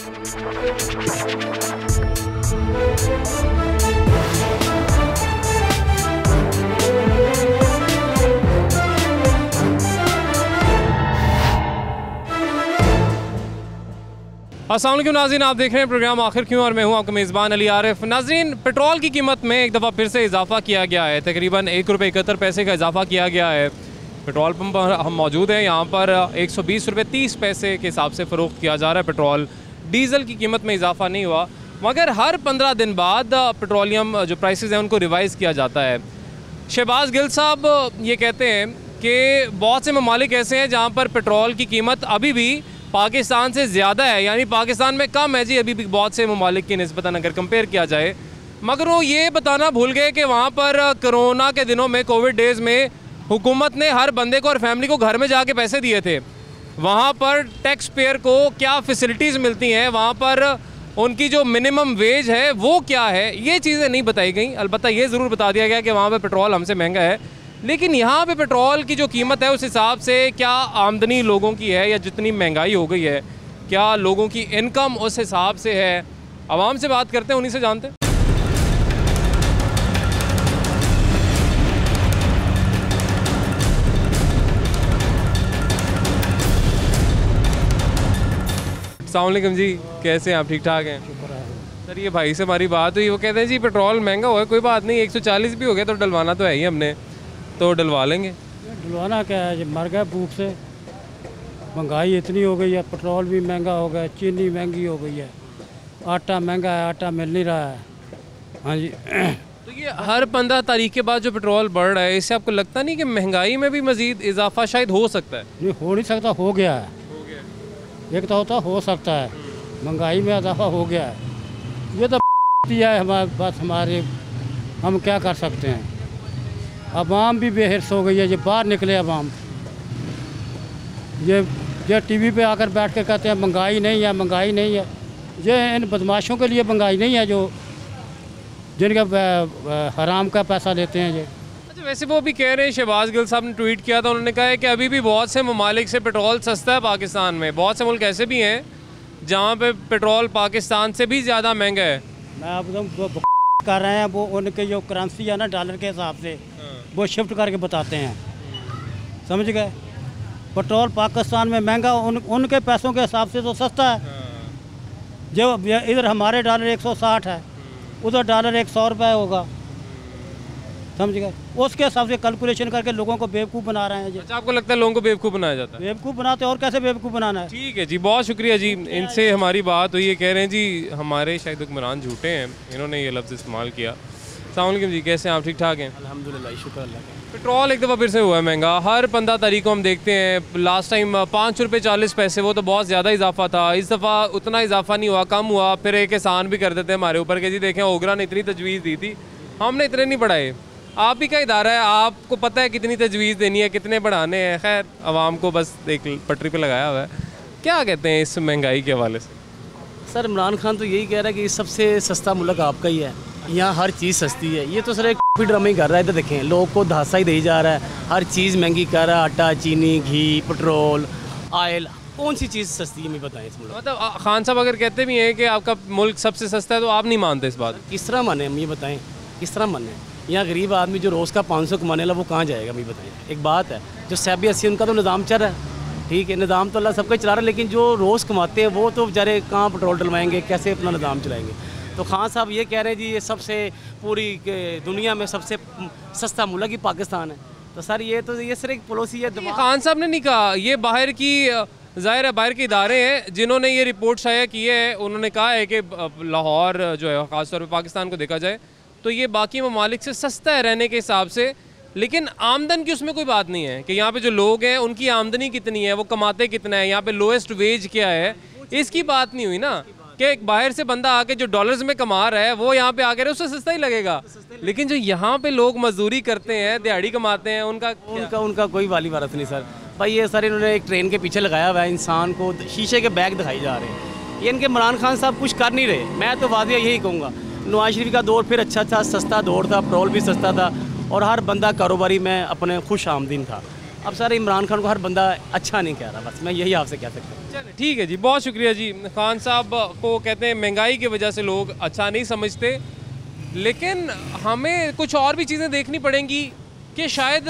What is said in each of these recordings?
अस्सलाम वालेकुम नाज़रीन, आप देख रहे हैं प्रोग्राम आखिर क्यों और मैं हूं आपका मेज़बान अली आरिफ। नाज़रीन, पेट्रोल की कीमत में एक दफ़ा फिर से इजाफा किया गया है। तकरीबन ₹1.71 का इजाफा किया गया है। पेट्रोल पंप पर हम मौजूद हैं, यहाँ पर ₹120.30 के हिसाब से फ़रोख्त किया जा रहा है पेट्रोल। डीज़ल की कीमत में इजाफा नहीं हुआ, मगर हर 15 दिन बाद पेट्रोलियम जो प्राइसेस हैं उनको रिवाइज़ किया जाता है। शहबाज गिल साहब ये कहते हैं कि बहुत से ममालिक ऐसे हैं जहाँ पर पेट्रोल की कीमत अभी भी पाकिस्तान से ज़्यादा है, यानी पाकिस्तान में कम है जी अभी भी बहुत से ममालिक की निस्बतन अगर कंपेयर किया जाए। मगर वो ये बताना भूल गए कि वहाँ पर कोरोना के दिनों में, कोविड डेज़ में, हुकूमत ने हर बंदे को और फैमिली को घर में जाके पैसे दिए थे। वहाँ पर टैक्स पेयर को क्या फ़ैसिलिटीज़ मिलती हैं, वहाँ पर उनकी जो मिनिमम वेज है वो क्या है, ये चीज़ें नहीं बताई गई। अलबत्ता ये ज़रूर बता दिया गया कि वहाँ पर पेट्रोल हमसे महंगा है, लेकिन यहाँ पे पेट्रोल की जो कीमत है उस हिसाब से क्या आमदनी लोगों की है या जितनी महंगाई हो गई है, क्या लोगों की इनकम उस हिसाब से है। आवाम से बात करते हैं, उन्हीं से जानते हैं। अस्सलाम वालेकुम जी, कैसे हैं आप? ठीक ठाक हैं? सर, ये भाई से हमारी बात हुई, वो कहते हैं जी पेट्रोल महंगा हुआ है, कोई बात नहीं, 140 भी हो गया तो डलवाना तो है ही, हमने तो डलवा लेंगे। डलवाना क्या है, जब मर गए भूख से। महंगाई इतनी हो गई है, पेट्रोल भी महंगा हो गया, चीनी महंगी हो गई है, आटा महंगा है, आटा मिल नहीं रहा है। हाँ जी। तो ये हर 15 तारीख के बाद जो पेट्रोल बढ़ रहा है, इससे आपको लगता नहीं कि महंगाई में भी मज़ीद इजाफा शायद हो सकता है? नहीं, हो नहीं सकता, हो गया है। एक तो होता हो सकता है, महंगाई में इजाफा हो गया है। ये तो है हमारे बस, हमारे हम क्या कर सकते हैं। अवाम भी बेहिर्स हो गई है, ये बाहर निकले अवाम, ये टीवी पे आकर बैठ कर कहते हैं महंगाई नहीं है, महंगाई नहीं है। ये इन बदमाशों के लिए महंगाई नहीं है जो जिनका हराम का पैसा लेते हैं ये। अच्छा, वैसे वो भी कह रहे हैं, शहबाज गिल साहब ने ट्वीट किया था, उन्होंने कहा है कि अभी भी बहुत से ममालिक से पेट्रोल सस्ता है पाकिस्तान में। बहुत से मुल्क ऐसे भी हैं जहाँ पे पेट्रोल पाकिस्तान से भी ज़्यादा महंगा है। मैं आप कर रहे हैं, वो उनके जो करेंसी है ना डॉलर के हिसाब से वो शिफ्ट करके बताते हैं, समझ गए। पेट्रोल पाकिस्तान में महंगा उनके पैसों के हिसाब से तो सस्ता है। जो इधर हमारे डॉलर 160 है, उधर डॉलर 100 रुपये होगा, समझ गए। उसके हिसाब से कैलकुलेशन करके लोगों को बेवकूफ़ बना रहे हैं। अच्छा, आपको लगता है लोगों को बेवकूफ़ बनाया जाता है? बेवकूफ़ बनाते, और कैसे बेवकूफ़ बनाना है। ठीक है जी, बहुत शुक्रिया जी। इनसे हमारी बात हुई, ये कह रहे हैं जी हमारे शायद हुक्मरान झूठे हैं, इन्होंने ये लफ्ज़ इस्तेमाल किया। अस्सलाम वालेकुम जी, कैसे हैं आप? ठीक ठाक हैं? अल्हम्दुलिल्लाह, शुक्र अल्लाह का। पेट्रोल एक दफ़ा फिर से हुआ है महंगा। हर 15 तारीख को हम देखते हैं, लास्ट टाइम ₹5.40, वो तो बहुत ज़्यादा इजाफा था। इस दफ़ा उतना इजाफा नहीं हुआ, कम हुआ। फिर एक एहसान भी कर देते हैं हमारे ऊपर कि जी देखें ओगरा ने इतनी तजवीज़ दी थी, हमने इतने नहीं बढ़ाए। आप भी का इदारा है, आपको पता है कितनी तजवीज़ देनी है, कितने बढ़ाने हैं। खैर, आवाम को बस एक पटरी पे लगाया हुआ है। क्या कहते हैं इस महंगाई के हवाले से? सर, इमरान खान तो यही कह रहा है कि सबसे सस्ता मुल्क आपका ही है, यहाँ हर चीज़ सस्ती है। ये तो सर एक ड्रामा ही कर रहा है। इधर देखें, लोगों को धासा ही दे जा रहा है, हर चीज़ महंगी कर रहा है, आटा, चीनी, घी, पेट्रोल, ऑयल, कौन सी चीज़ सस्ती है हमें बताएं इस मुल्क। मतलब खान साहब अगर कहते भी हैं कि आपका मुल्क सबसे सस्ता है तो आप नहीं मानते इस बात? किस तरह माने हम, ये बताएं किस तरह माने। यहाँ गरीब आदमी जो रोज़ का 500 कमाने वाला वो कहाँ जाएगा, हमें बताएं। एक बात है, जो 70-80 उनका तो निज़ाम चल रहा है, ठीक है, निज़ाम तो अल्लाह सबका चला रहा है, लेकिन जो रोज़ कमाते हैं वो तो बेचारे कहाँ पेट्रोल डलवाएंगे, कैसे अपना निज़ाम चलाएंगे। तो खान साहब ये कह रहे हैं जी ये सबसे पूरी दुनिया में सबसे सस्ता मुल्क ही पाकिस्तान है। तो सर ये सिर्फ एक पॉलिसी है। खान साहब ने नहीं कहा, ये बाहर की ज़ाहिर है बाहर के इदारे हैं जिन्होंने ये रिपोर्ट शाया की है। उन्होंने कहा है कि लाहौर जो है ख़ासतौर पर पाकिस्तान को देखा जाए तो ये बाकी ममालिक से सस्ता है रहने के हिसाब से, लेकिन आमदन की उसमें कोई बात नहीं है कि यहाँ पे जो लोग हैं उनकी आमदनी कितनी है, वो कमाते कितना है, यहाँ पे लोएस्ट वेज क्या है, इसकी बात नहीं हुई ना। कि एक बाहर से बंदा आके जो डॉलर्स में कमा रहा है वो यहाँ पे आकर उससे सस्ता ही लगेगा, लेकिन जो यहाँ पे लोग मजदूरी करते हैं, दिहाड़ी कमाते हैं, उनका कोई वाली बात नहीं सर। भाई ये सर इन्होंने एक ट्रेन के पीछे लगाया हुआ है, इंसान को शीशे के बैग दिखाई जा रहे हैं। ये इनके इमरान खान साहब कुछ कर नहीं रहे। मैं तो वादिया यही कहूँगा, नवाज शरीफ का दौर फिर अच्छा था, सस्ता दौर था, पेट्रोल भी सस्ता था और हर बंदा कारोबारी में अपने खुश आमदीन था। अब सर इमरान खान को हर बंदा अच्छा नहीं कह रहा, बस मैं यही आपसे कह सकता हूँ। चलिए ठीक है जी, बहुत शुक्रिया जी। खान साहब को कहते हैं महंगाई की वजह से लोग अच्छा नहीं समझते, लेकिन हमें कुछ और भी चीज़ें देखनी पड़ेंगी कि शायद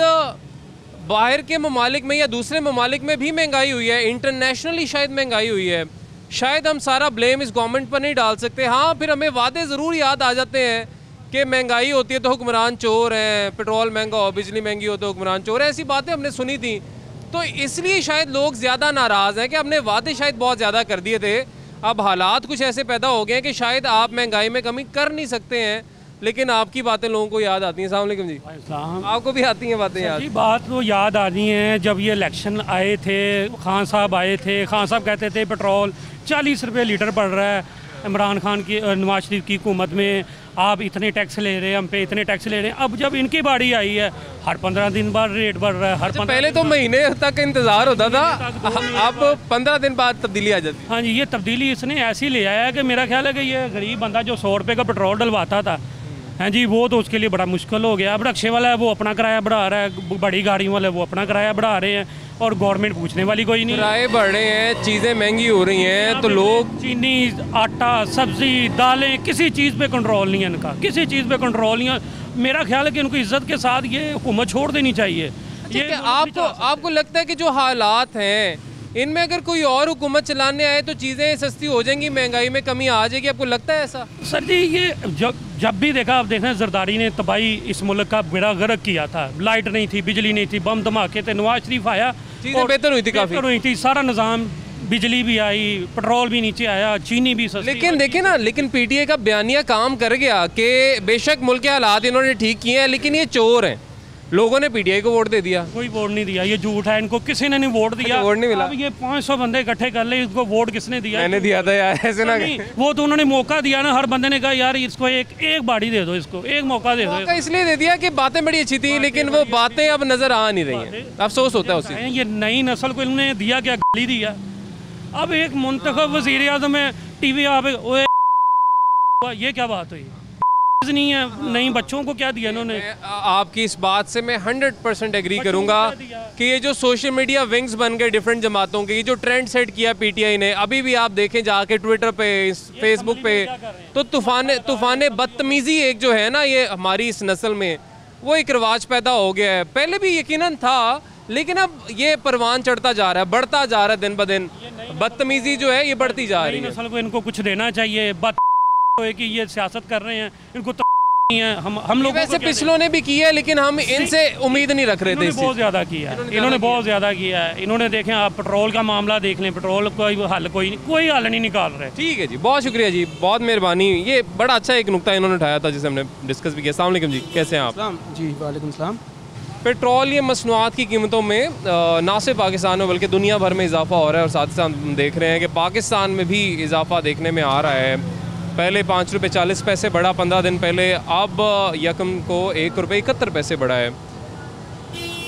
बाहर के ममालिक में या दूसरे ममालिक में भी महंगाई हुई है, इंटरनेशनली शायद महंगाई हुई है। शायद हम सारा ब्लेम इस गवर्नमेंट पर नहीं डाल सकते। हाँ, फिर हमें वादे ज़रूर याद आ जाते हैं कि महंगाई होती है तो हुक्मरान चोर हैं, पेट्रोल महंगा हो, बिजली महंगी हो तो हुक्मरान चोर है, ऐसी बातें हमने सुनी थी। तो इसलिए शायद लोग ज़्यादा नाराज़ हैं कि हमने वादे शायद बहुत ज़्यादा कर दिए थे। अब हालात कुछ ऐसे पैदा हो गए हैं कि शायद आप महंगाई में कमी कर नहीं सकते हैं, लेकिन आपकी बातें लोगों को याद आती हैं। अस्सलाम वालेकुम जी। आपको भी आती हैं बातें याद? जी, बात तो याद आ रही है जब ये इलेक्शन आए थे, खान साहब आए थे, खान साहब कहते थे पेट्रोल 40 रुपये लीटर पड़ रहा है, इमरान खान की नवाज शरीफ की हुकूमत में आप इतने टैक्स ले रहे हैं, हम पे इतने टैक्स ले रहे हैं। अब जब इनकी बारी आई है हर 15 दिन बाद रेट बढ़ रहा है, हर 15 पहले तो महीने तक इंतज़ार होता था, अब 15 दिन बाद तब्दीली आ जाती है। हाँ जी, ये तब्दीली इसने ऐसी ले आया है कि मेरा ख्याल है कि ये गरीब बंदा जो 100 रुपये का पेट्रोल डलवाता था, हाँ जी, वो तो उसके लिए बड़ा मुश्किल हो गया। अब रक्शे वाला है वो अपना किराया बढ़ा रहा है, बड़ी गाड़ियों वाले वो अपना किराया बढ़ा रहे हैं, और गवर्नमेंट पूछने वाली कोई नहीं। किराए बढ़ रहे हैं, चीज़ें महंगी हो रही हैं, तो लोग चीनी, आटा, सब्जी, दालें, किसी चीज़ पे कंट्रोल नहीं है इनका, किसी चीज़ पे कंट्रोल नहीं है। मेरा ख्याल है कि इनको इज्जत के साथ ये हुकूमत छोड़ देनी चाहिए। ये आपको लगता है कि जो हालात हैं इनमें अगर कोई और हुकूमत चलाने आए तो चीज़ें सस्ती हो जाएंगी, महंगाई में कमी आ जाएगी? आपको लगता है ऐसा? सर जी, ये जब भी देखा, आप देख रहे हैं जरदारी ने तबाही इस मुल्क का बेड़ा गर्क किया था। लाइट नहीं थी, बिजली नहीं थी, बम धमाके थे, नवाज शरीफ आया, चीज़ें बेहतर हुई थी, काफ़ी हुई थी, सारा निज़ाम, बिजली भी आई, पेट्रोल भी नीचे आया, चीनी भी सस्ती। लेकिन देखिए ना, लेकिन पीटीआई का बयानिया काम कर गया कि बेशक मुल्क के हालात इन्होंने ठीक किए हैं, लेकिन ये चोर हैं। लोगों ने पीटीआई को वोट दे दिया। कोई वोट नहीं दिया, ये झूठ है, इनको किसी ने नहीं वोट दिया। वोट नहीं मिला। अब ये 500 बंदे इकट्ठे कर ले, इसको वोट किसने दिया? मैंने दिया था यार, ऐसे ना। वो तो उन्होंने मौका दिया ना, हर बंदे ने कहा यार इसको एक बाड़ी दे दो, इसको एक मौका दे दो। मौका इसलिए दे दिया कि बातें बड़ी अच्छी थी, लेकिन वो बातें अब नजर आ नहीं रही हैं। अफसोस होता है उसी। ये नई नस्ल को इन्होंने दिया क्या, गाली दिया। अब एक मुंतखब वज़ीर आज़म है, टीवी आप, ये क्या बात हुई? नहीं है, नई बच्चों को क्या दिया इन्होंने? आपकी इस बात से मैं 100% एग्री करूंगा कि ये जो सोशल मीडिया विंग्स बन गए डिफरेंट जमातों के, ये जो ट्रेंड सेट किया पीटीआई ने, अभी भी आप देखें जाके ट्विटर पे, फेसबुक पे, तो तूफान बदतमीज़ी एक जो है ना, ये हमारी इस नस्ल में वो एक रिवाज पैदा हो गया है। पहले भी यकीनन था, लेकिन अब ये परवान चढ़ता जा रहा है, बढ़ता जा रहा है दिन ब दिन। बदतमीज़ी जो है ये बढ़ती जा रही है। नस्ल को इनको कुछ देना चाहिए। बात है कि ये सियासत कर रहे हैं, इनको तो नहीं है। हम लोग वैसे पिछलों ने भी किया है, लेकिन हम इनसे उम्मीद नहीं रख रहे थे। बहुत ज़्यादा किया है इन्होंने, बहुत ज़्यादा किया है इन्होंने। देखें आप पेट्रोल का मामला देख लें, पेट्रोल कोई हल नहीं निकाल रहे। ठीक है जी, बहुत शुक्रिया जी, बहुत मेहरबानी। ये बड़ा अच्छा एक नुक्ता इन्होंने उठाया था जिसे हमने डिस्कस भी किया। अस्सलाम वालेकुम जी, कैसे हैं आप? जी वालेकुम सलाम। पेट्रोल या मसनूआत की कीमतों में ना सिर्फ पाकिस्तान में बल्कि दुनिया भर में इजाफा हो रहा है, और साथ ही साथ हम देख रहे हैं कि पाकिस्तान में भी इजाफा देखने में आ रहा है। पहले 5 रुपये 40 पैसे बढ़ा 15 दिन पहले, अब यकम को 1 रुपये 71 पैसे बढ़ा है।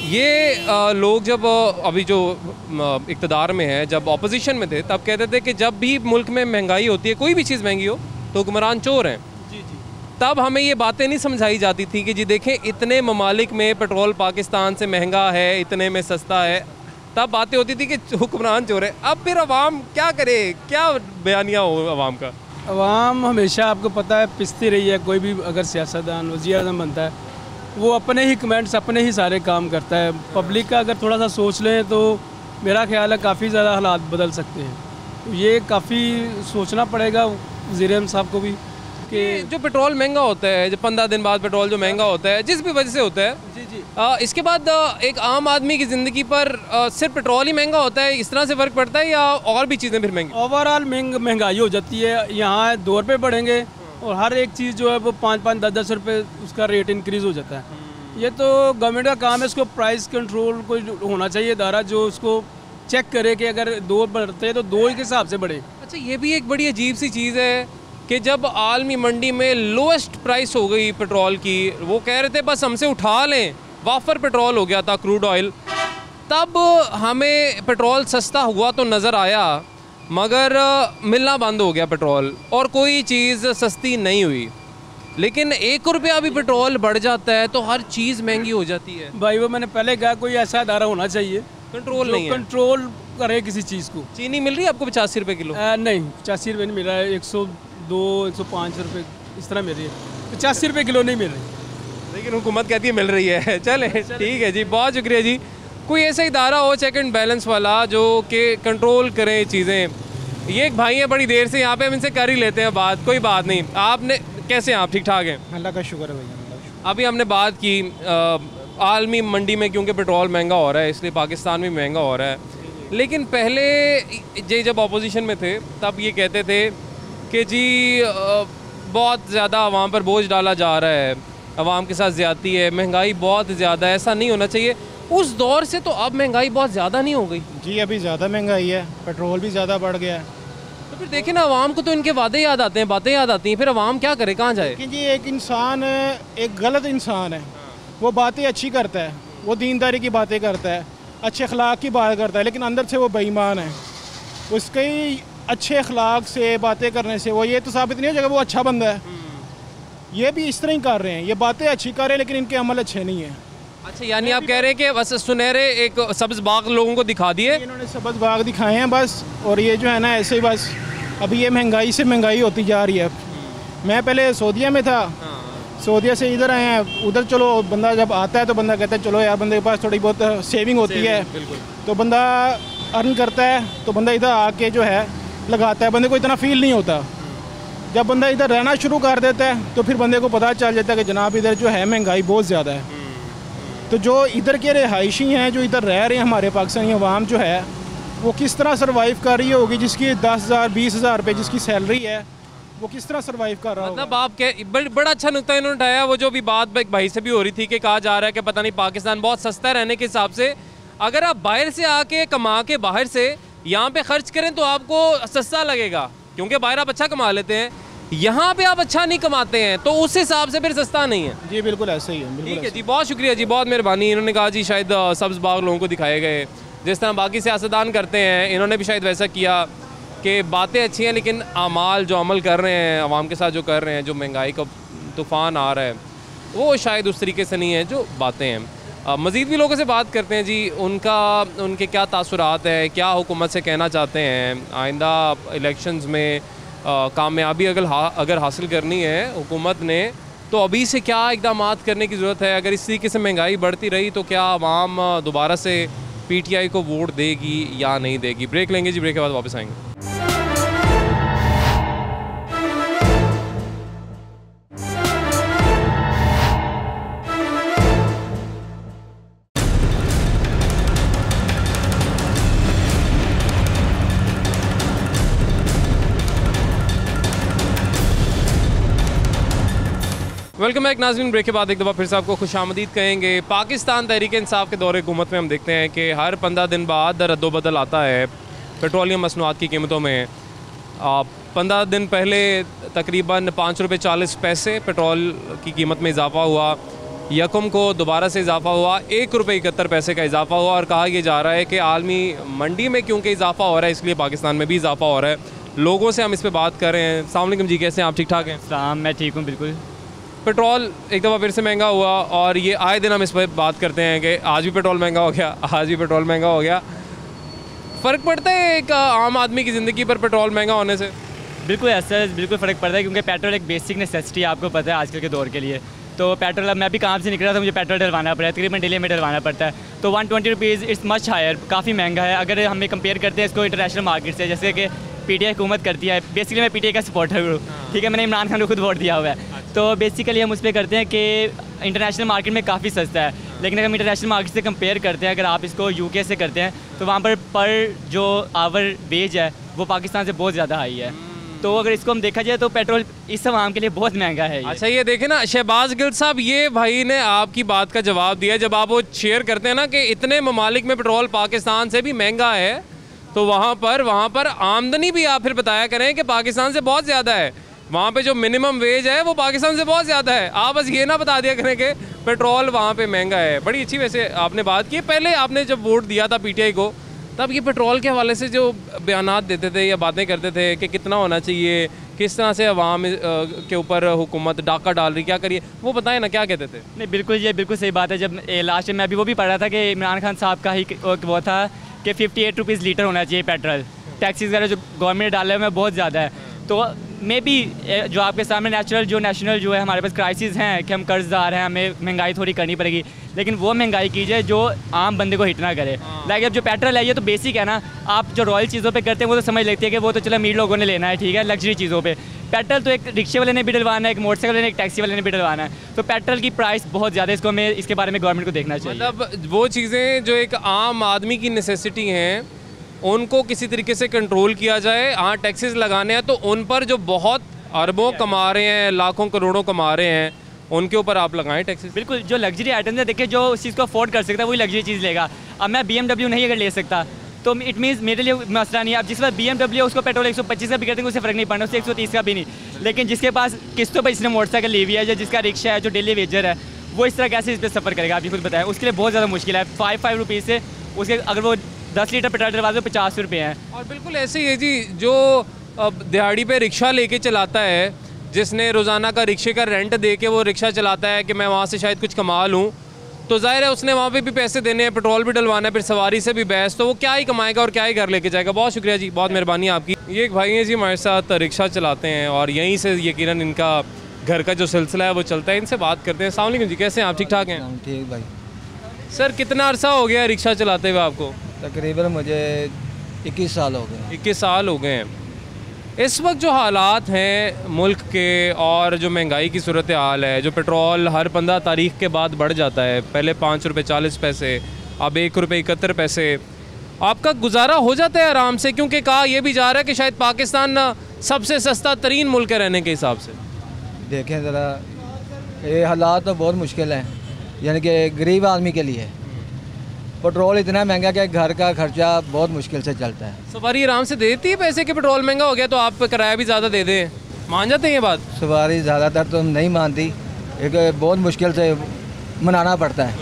ये लोग जब अभी जो इक़्तिदार में है, जब अपोजिशन में थे, तब कहते थे कि जब भी मुल्क में महंगाई होती है, कोई भी चीज़ महंगी हो, तो हुक्मरान चोर हैं। तब हमें ये बातें नहीं समझाई जाती थी कि जी देखें इतने ममालिक में पेट्रोल पाकिस्तान से महंगा है, इतने में सस्ता है। तब बातें होती थी कि हुक्मरान चोर है। अब फिर अवाम क्या करे, क्या बयानिया हो अवाम का? अवाम हमेशा आपको पता है पिसती रही है। कोई भी अगर सियासतदान वज़ीर आज़म बनता है, वो अपने ही कमेंट्स, अपने ही सारे काम करता है। पब्लिक का अगर थोड़ा सा सोच लें तो मेरा ख्याल है काफ़ी ज़्यादा हालात बदल सकते हैं। तो ये काफ़ी सोचना पड़ेगा वज़ीर आज़म साहब को भी कि जो पेट्रोल महंगा होता है, जब 15 दिन बाद पेट्रोल जो महंगा होता है, जिस भी वजह से होता है, इसके बाद एक आम आदमी की ज़िंदगी पर सिर्फ पेट्रोल ही महंगा होता है, इस तरह से फ़र्क पड़ता है, या और भी चीज़ें फिर महंगी? ओवरऑल महंगाई हो जाती है। यहाँ 2 रुपये बढ़ेंगे और हर एक चीज़ जो है वो 5-5, 10-10 रुपये उसका रेट इंक्रीज़ हो जाता है। ये तो गवर्नमेंट का काम है, इसको प्राइस कंट्रोल कोई होना चाहिए इदारा जो उसको चेक करे कि अगर 2 बढ़ते हैं तो 2 के हिसाब से बढ़े। अच्छा, ये भी एक बड़ी अजीब सी चीज़ है कि जब आलमी मंडी में लोएस्ट प्राइस हो गई पेट्रोल की, वो कह रहे थे बस हमसे उठा लें, वाफर पेट्रोल हो गया था, क्रूड ऑयल, तब हमें पेट्रोल सस्ता हुआ तो नज़र आया, मगर मिलना बंद हो गया पेट्रोल और कोई चीज़ सस्ती नहीं हुई। लेकिन 1 रुपया भी पेट्रोल बढ़ जाता है तो हर चीज़ महंगी हो जाती है। भाई वो मैंने पहले कहा, कोई ऐसा अदारा होना चाहिए कंट्रोल नहीं है। कंट्रोल करे किसी चीज़ को। चीनी मिल रही है आपको 85 रुपये किलो? नहीं 85 रुपये नहीं मिल रहा है, 102 105 रुपये इस तरह मिल रही है, 85 रुपये किलो नहीं मिल रही। लेकिन हुकूमत कहती है मिल रही है। चले ठीक है जी, बहुत शुक्रिया जी। कोई ऐसा इदारा हो चेक एंड बैलेंस वाला जो कि कंट्रोल करे चीज़ें। ये एक भाई है बड़ी देर से यहाँ पे, हम इनसे कर ही लेते हैं बात, कोई बात नहीं। आपने कैसे हैं आप? ठीक ठाक हैं? अल्लाह का शुक्र है भैया। अभी हमने बात की आलमी मंडी में क्योंकि पेट्रोल महंगा हो रहा है इसलिए पाकिस्तान में महंगा हो रहा है। लेकिन पहले ये जब अपोजिशन में थे तब ये कहते थे कि जी बहुत ज़्यादा आवाम पर बोझ डाला जा रहा है, आवाम के साथ ज़्यादती है, महंगाई बहुत ज़्यादा है, ऐसा नहीं होना चाहिए। उस दौर से तो अब महंगाई बहुत ज़्यादा नहीं हो गई? जी अभी ज़्यादा महंगाई है, पेट्रोल भी ज़्यादा बढ़ गया है। तो फिर देखें ना, आवाम को तो इनके वादे याद आते हैं, बातें याद आती हैं, फिर आवाम क्या करे, कहाँ जाए? लेकिन जी एक इंसान एक गलत इंसान है, वो बातें अच्छी करता है, वो दीनदारी की बातें करता है, अच्छे अखलाक की बात करता है, लेकिन अंदर से वो बेईमान है। उसके अच्छे अखलाक से बातें करने से वो ये तो साबित नहीं हो जाएगा वो अच्छा बंदा है। ये भी इस तरह ही कर रहे हैं, ये बातें अच्छी कर रहे हैं लेकिन इनके अमल अच्छे नहीं हैं। अच्छा, यानी आप कह रहे हैं कि बस सुनहरे एक सब्ज़ बाग लोगों को दिखा दिए? इन्होंने सब्ज़ बाग दिखाए हैं बस, और ये जो है ना ऐसे ही बस अभी ये महंगाई से महंगाई होती जा रही है। मैं पहले सऊदीया में था, सऊदीया से इधर आए हैं। उधर चलो बंदा जब आता है तो बंदा कहता है चलो यार बंदे के पास थोड़ी बहुत सेविंग होती है, तो बंदा अर्न करता है, तो बंदा इधर आके जो है लगाता है, बंदे को इतना फील नहीं होता। जब बंदा इधर रहना शुरू कर देता है तो फिर बंदे को पता चल जाता है कि जनाब इधर जो है महंगाई बहुत ज़्यादा है। तो जो इधर के रिहायशी हैं, जो इधर रह रहे हैं, हमारे पाकिस्तानी अवाम जो है वो किस तरह सर्वाइव कर रही होगी? जिसकी 10,000 20,000 रुपये जिसकी सैलरी है वो किस तरह सर्वाइव कर रहा होगा? मतलब आप क्या बड़ा अच्छा नुक्ता इन्होंने उठाया। वो जो भी बात एक भाई से भी हो रही थी कि कहा जा रहा है कि पता नहीं पाकिस्तान बहुत सस्ता रहने के हिसाब से अगर आप बाहर से आके कमा के बाहर से यहाँ पे खर्च करें तो आपको सस्ता लगेगा, क्योंकि बाहर आप अच्छा कमा लेते हैं, यहाँ पे आप अच्छा नहीं कमाते हैं, तो उस हिसाब से फिर सस्ता नहीं है। जी बिल्कुल ऐसे ही है। ठीक है जी, बहुत शुक्रिया जी, बहुत मेहरबानी। इन्होंने कहा जी शायद सब्ज़ बाग लोगों को दिखाए गए, जिस तरह बाकी सियासतदान करते हैं, इन्होंने भी शायद वैसा किया कि बातें अच्छी हैं लेकिन अमाल जो अमल कर रहे हैं आवाम के साथ जो कर रहे हैं, जो महंगाई का तूफ़ान आ रहा है वो शायद उस तरीके से नहीं है जो बातें हैं। मज़ीद भी लोगों से बात करते हैं जी, उनके क्या तासुरात है, क्या हुकूमत से कहना चाहते हैं। आइंदा इलेक्शंस में कामयाबी अगर हासिल करनी है हुकूमत ने तो अभी से क्या इक़दाम करने की ज़रूरत है? अगर इस तरीके से महंगाई बढ़ती रही तो क्या आवाम दोबारा से PTI को वोट देगी या नहीं देगी? ब्रेक लेंगे जी, ब्रेक के बाद वापस आएंगे। वेलकम बैक नाज़रीन। ब्रेक के बाद एक दफ़ा फिर से आपको खुशामदीद कहेंगे। पाकिस्तान तहरीक इंसाफ के दौरे हुकूमत में हम देखते हैं कि हर 15 दिन बाद रद्दोबदल आता है पेट्रोलियम मसनूआत की कीमतों में। 15 दिन पहले तकरीबन 5 रुपये 40 पैसे पेट्रोल की कीमत में इजाफ़ा हुआ। यकम को दोबारा से इजाफ़ा हुआ, 1 रुपये 71 पैसे का इजाफ़ा हुआ। और कहा यह जा रहा है कि आलमी मंडी में क्योंकि इजाफ़ा हो रहा है इसलिए पाकिस्तान में भी इजाफ़ा हो रहा है। लोगों से हम इस पर बात कर रहे हैं। अस्सलाम वालेकुम जी, कैसे हैं आप? ठीक ठाक हैं? सलाम, मैं ठीक हूँ बिल्कुल। पेट्रोल एक दफ़ा फिर से महंगा हुआ और ये आए दिन हम इस पर बात करते हैं कि आज भी पेट्रोल महंगा हो गया, आज भी पेट्रोल महंगा हो गया। फ़र्क पड़ता है एक आम आदमी की ज़िंदगी पर पेट्रोल महंगा होने से? बिल्कुल ऐसा बिल्कुल फ़र्क पड़ता है, क्योंकि पेट्रोल एक बेसिक नेसेसिटी है, आपको पता है आजकल के दौर के लिए। तो पेट्रोल, अब मैं भी काम से निकला था, मुझे पेट्रोल डलवाना पड़ा है, तकरीबन डेली में डलवाना पड़ता है। तो 120 रुपीज़ इट्स मच हायर, काफ़ी महंगा है। अगर हमें कंपेयर करते हैं इसको इंटरनेशनल मार्केट से, जैसे कि PTI हुकूमत करती है, बेसिकली मैं PTI का सपोर्टर हूँ, ठीक है, मैंने इमरान खान को खुद वोट दिया हुआ है। तो बेसिकली हम उस पर करते हैं कि इंटरनेशनल मार्केट में काफ़ी सस्ता है, लेकिन अगर हम इंटरनेशनल मार्केट से कंपेयर करते हैं, अगर आप इसको UK से करते हैं तो वहाँ पर जो आवर वेज है वो पाकिस्तान से बहुत ज़्यादा हाई है। तो अगर इसको हम देखा जाए तो पेट्रोल इस आवाम के लिए बहुत महंगा है। अच्छा, ये देखें ना, शहबाज गिल साहब, ये भाई ने आपकी बात का जवाब दिया जब आप वो शेयर करते हैं ना कि इतने ममालिक में पेट्रोल पाकिस्तान से भी महंगा है, तो वहाँ पर आमदनी भी आप फिर बताया करें कि पाकिस्तान से बहुत ज़्यादा है। वहाँ पे जो मिनिमम वेज है वो पाकिस्तान से बहुत ज़्यादा है। आप बस ये ना बता दिया करें कि पेट्रोल वहाँ पे महंगा है। बड़ी अच्छी वैसे आपने बात की। पहले आपने जब वोट दिया था PTI को तब ये पेट्रोल के हवाले से जो बयानात देते थे या बातें करते थे कि कितना होना चाहिए, किस तरह से अवाम के ऊपर हुकूमत डाका डाल रही, क्या करिए, वो बताएं ना, क्या कहते थे? नहीं बिल्कुल, ये बिल्कुल सही बात है। जब लास्ट में मैं अभी वो भी पढ़ रहा था कि इमरान खान साहब का ही वो था कि 58 रुपीज़ लीटर होना चाहिए पेट्रोल। टैक्सीज वगैरह जो गवर्नमेंट ने डाले हुए हैं बहुत ज़्यादा है। तो मे बी जो आपके सामने नेशनल जो है हमारे पास क्राइसिस हैं कि हम कर्जदार हैं, हमें महंगाई थोड़ी करनी पड़ेगी, लेकिन वो महंगाई कीजिए जो आम बंदे को हिट ना करे। लाइक अब जो पेट्रोल है ये तो बेसिक है ना, आप जो रॉयल चीज़ों पे करते हैं वो तो समझ लेती है कि वो तो चलो अमीर लोगों ने लेना है, ठीक है, लग्जरी चीज़ों पे। पेट्रोल तो एक रिक्शे वाले ने भी डलवाना है, एक मोटरसाइकिल वाले ने, एक टैक्सी वाले ने भी डलवाना है। तो पेट्रोल की प्राइस बहुत ज़्यादा है, इसको हमें इसके बारे में गवर्नमेंट को देखना चाहिए। मतलब वो चीज़ें जो एक आम आदमी की नेसेसिटी हैं उनको किसी तरीके से कंट्रोल किया जाए। हाँ, टैक्सेस लगाने हैं तो उन पर जो बहुत अरबों कमा रहे हैं, लाखों करोड़ों कमा रहे हैं, उनके ऊपर आप लगाएं टैक्सेस। बिल्कुल, जो लग्जरी आइटम्स है, देखिए जो उस चीज़ को अफोर्ड कर सकता है वही लग्जरी चीज़ लेगा। अब मैं BMW नहीं अगर ले सकता तो इट मीन्स मेरे लिए मसला नहीं है। अब जिस बार BMW है उसको पेट्रोल 125 का भी करते हैं, उससे फ़र्क नहीं पड़ना, उससे 130 का भी नहीं। लेकिन जिसके पास किस्तों पर इसने मोटरसाइकिल ली हुई है, या जिसका रिक्शा है, जो डेली वेजर है, वो इस तरह कैसे इस पर सफ़र करेगा, आप भी खुद बताएं। उसके लिए बहुत ज़्यादा मुश्किल है। 5 रुपीज़ से उसके अगर वो 10 लीटर पेट्रोल डलवा दो 50 रुपये हैं। और बिल्कुल ऐसे ही है जी, जो दिहाड़ी पे रिक्शा लेके चलाता है, जिसने रोज़ाना का रिक्शे का रेंट दे के वो रिक्शा चलाता है कि मैं वहाँ से शायद कुछ कमा लूँ, तो जाहिर है उसने वहाँ पे भी पैसे देने हैं, पेट्रोल भी डलवाना है, फिर सवारी से भी बहस, तो वो क्या ही कमाएगा और क्या ही घर लेके जाएगा। बहुत शुक्रिया जी, बहुत मेहरबानी आपकी। ये एक भाई हैं जी हमारे साथ, रिक्शा चलाते हैं और यहीं से यकीनन इनका घर का जो सिलसिला है वो चलता है। इनसे बात करते हैं। अस्सलाम वालेकुम जी, कैसे हैं आप? ठीक ठाक हैं? ठीक भाई। सर कितना अरसा हो गया रिक्शा चलाते हुए आपको? तकरीबन मुझे 21 साल हो गए। 21 साल हो गए हैं। इस वक्त जो हालात हैं मुल्क के और जो महंगाई की सूरत हाल है, जो पेट्रोल हर 15 तारीख के बाद बढ़ जाता है, पहले 5 रुपये 40 पैसे, अब 1 रुपये 71 पैसे, आपका गुजारा हो जाता है आराम से? क्योंकि कहा यह भी जा रहा है कि शायद पाकिस्तान सबसे सस्ता तरीन मुल्क है रहने के हिसाब से। देखें ज़रा, ये हालात तो बहुत मुश्किल हैं, यानी कि गरीब आदमी के लिए पेट्रोल इतना महंगा कि घर का खर्चा बहुत मुश्किल से चलता है। सवारी आराम से देती है पैसे कि पेट्रोल महंगा हो गया तो आप किराया भी ज़्यादा दे दें, मान जाते हैं ये बात? सवारी ज़्यादातर तो नहीं मानती, एक बहुत मुश्किल से मनाना पड़ता है,